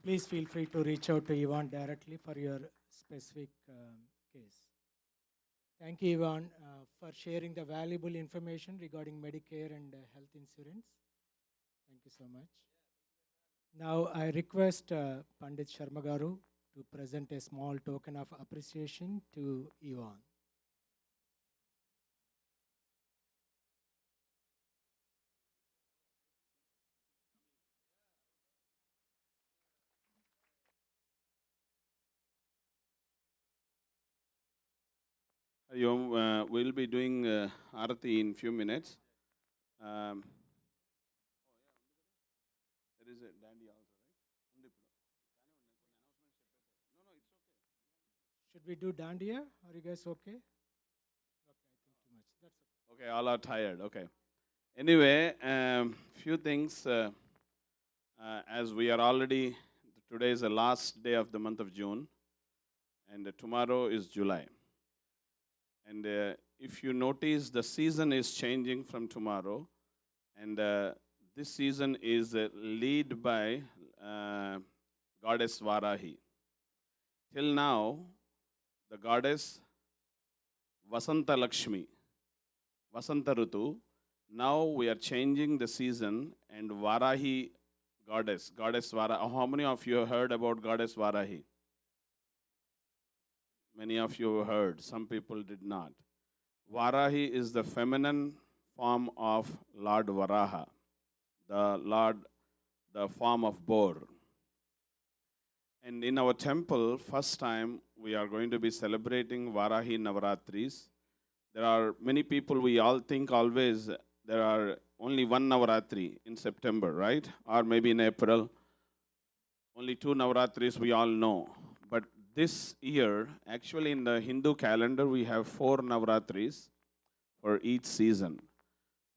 S2: Please feel free to reach out to Ivan directly for your specific case. Thank you, Ivan, for sharing the valuable information regarding Medicare and health insurance. Thank you so much. Now, I request Pandit Sharma Garu to present a small token of appreciation to Ivan.
S1: We'll be doing Arati in few minutes. There is a dandy also, right? No, it's okay.
S2: Should we do Dandiya? Are you guys okay? Okay, I think too much. That's okay.
S1: Okay, all are tired. Okay. Anyway, few things. As we are already, today is the last day of the month of June, and tomorrow is July. And if you notice, the season is changing from tomorrow, and this season is led by goddess Varahi. Till now, the goddess Vasanta Lakshmi, Vasanta Rutu. Now we are changing the season, and Varahi goddess Varahi. How many of you have heard about goddess Varahi? Many of you heard, some people did not. Varahi is the feminine form of Lord Varaha, the form of boar. And in our temple, first time, we are going to be celebrating Varahi Navaratris. there are many people, we all think always there are only one Navaratri in September, right? Or maybe in April. Only two Navaratris we all know. But this year, actually in the Hindu calendar, we have four Navaratris for each season.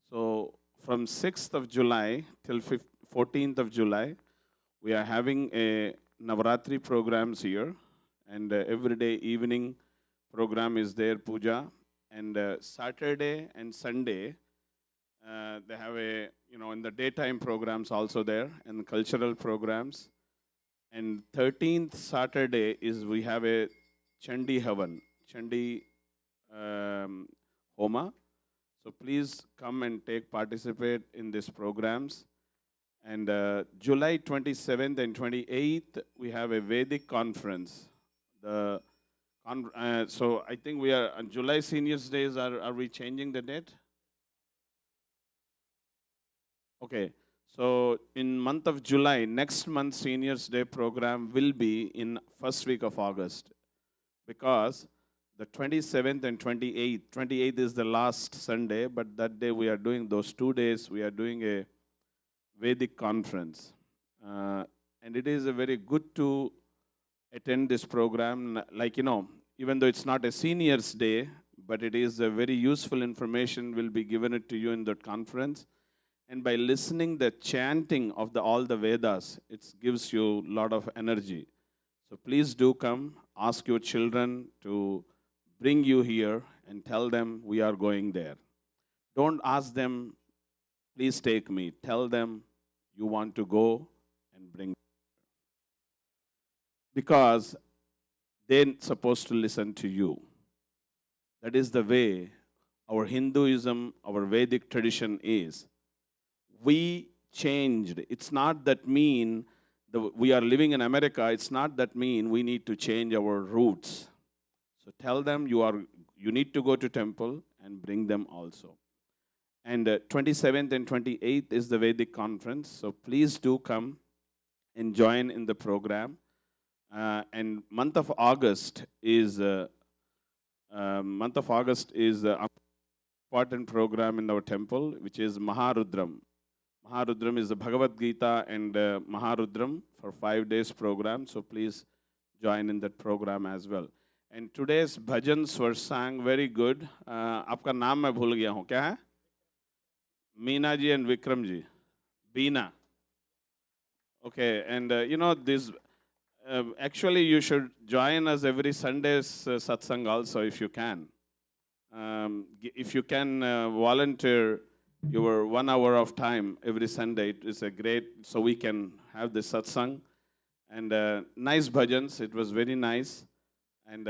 S1: So from 6th of July till 14th of July, we are having a Navaratri programs here, and every day evening program is there, puja, and Saturday and Sunday they have a, in the daytime programs also there, and cultural programs. And 13th Saturday is we have a Chandi Havan, Chandi Homa. So please come and participate in these programs. And July 27th and 28th, we have a Vedic conference. So I think we are on July Seniors Days. Are we changing the date? Okay. So in month of July, next month Seniors Day program will be in first week of August, because the 27th and 28th is the last Sunday, but that day we are doing, those 2 days, we are doing a Vedic conference. And it is a very good to attend this program. Like, even though it's not a Seniors Day, but it is a very useful information will be given it to you in that conference. And by listening the chanting of all the Vedas, it gives you a lot of energy. So please do come, ask your children to bring you here and tell them we are going there. Don't ask them, please take me. Tell them you want to go and bring them. Because they're supposed to listen to you. That is the way our Hinduism, our Vedic tradition is. We changed. It's not that mean we are living in America. It's not that mean we need to change our roots. So tell them you need to go to temple and bring them also. And 27th and 28th is the Vedic conference. So please do come and join in the program. And month of August is an important program in our temple, which is Maharudram. Maharudram is the Bhagavad Gita and Maharudram for 5 days program. So please join in that program as well. And today's bhajans were sang very good. आपका नाम मैं भूल गया हूँ, क्या है? Meena ji and Vikram ji. Beena. Okay, and this. Actually, you should join us every Sunday's satsang also if you can. If you can volunteer your 1 hour of time every Sunday, it is a great, so we can have the satsang. And nice bhajans, it was very nice. And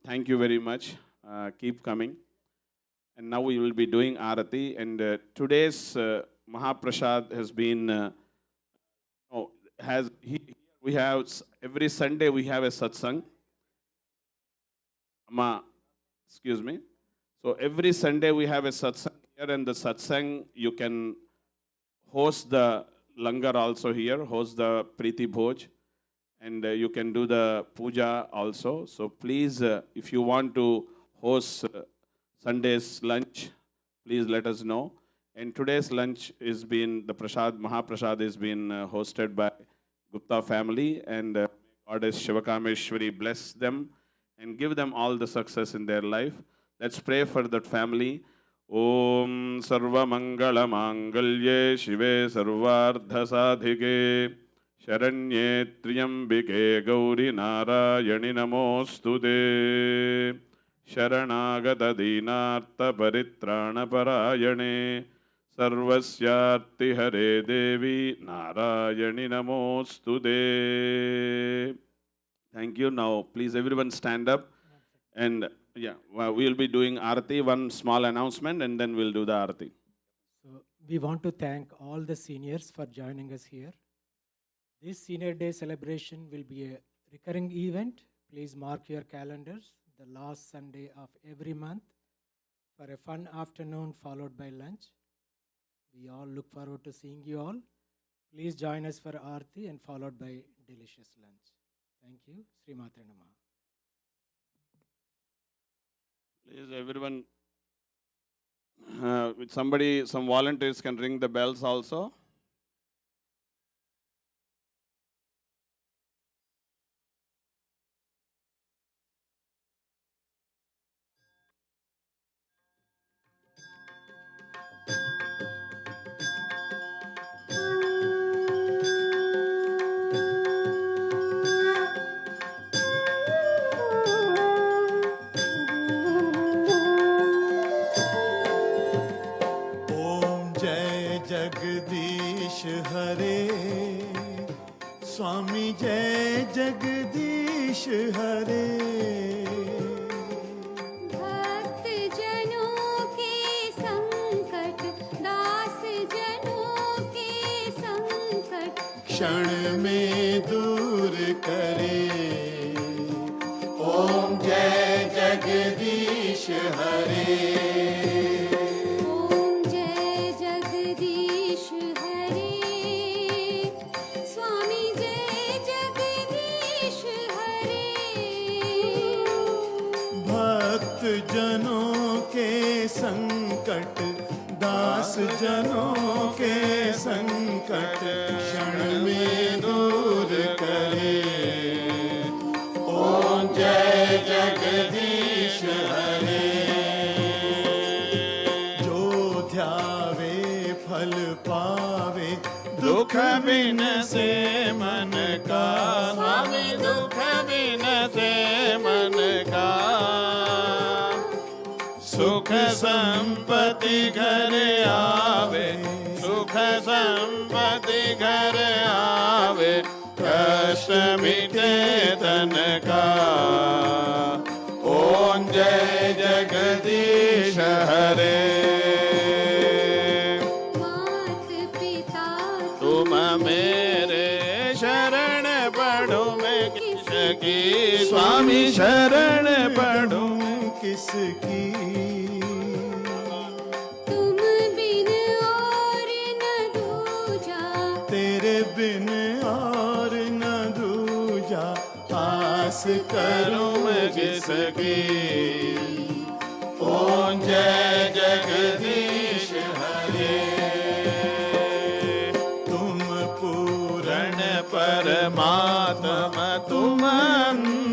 S1: thank you very much. Keep coming. And now we will be doing Arati. And today's Mahaprasad has been, we have, every Sunday we have a satsang. Excuse me. So every Sunday we have a satsang here, and the satsang, you can host the langar also here, host the Preeti Bhoj, and you can do the puja also. So please, if you want to host Sunday's lunch, please let us know. And today's lunch is been, the Mahaprasad is been hosted by Gupta family, and Goddess śivakāmeśwarī bless them and give them all the success in their life. Let's pray for that family. Om Sarva Mangala Mangalye Shive Sarvardha Sadhike Sharanye Triyambike Gauri Narayani Namostude Sharanagata Dinartha Paritrana Parayane Sarvasyarti Hare Devi Narayani Namostude. Thank you. Now, please everyone stand up. And we'll be doing Arati, one small announcement, and then we'll do the Arati.
S2: So we want to thank all the seniors for joining us here. This Senior Day celebration will be a recurring event. Please mark your calendars, the last Sunday of every month, for a fun afternoon followed by lunch. We all look forward to seeing you all. Please join us for Aarti and followed by delicious lunch. Thank you. Sri Matre Namaha.
S1: Please everyone Somebody, some volunteers can ring the bells also.
S9: ओम जय जगदीश हरे, स्वामी जय जगदीश हरे।
S4: भक्त जनों के संकट, दास जनों के संकट,
S9: क्षण में दूर करे। ओम जय जगदीश हरे।
S4: ओम जय जगदीश हरे, स्वामी जय जगदीश हरे।
S9: भक्त जनों के संकट, दास जनों के संकट, क्षण में दूर करे। ओम जय जगदीश हरे। जो ध्यावे फल पावे, दुख बिन से मन का।
S1: स्वामी दुख बिन से मन का, सुख संपत्ति घर आवे, सुख संपत्ति घर आवे, कष्ट मिटे तन का। ओम जय जगदीश हरे।
S4: मात पिता
S1: तुम मेरे शरण पढ़ो मैं किसकी, स्वामी शरण पढ़ो
S9: किसकी।
S4: तुम बिन और न दूजा,
S9: तेरे बिन और न दूजा, आस करूं मैं किसकी। ओम जय जगदीश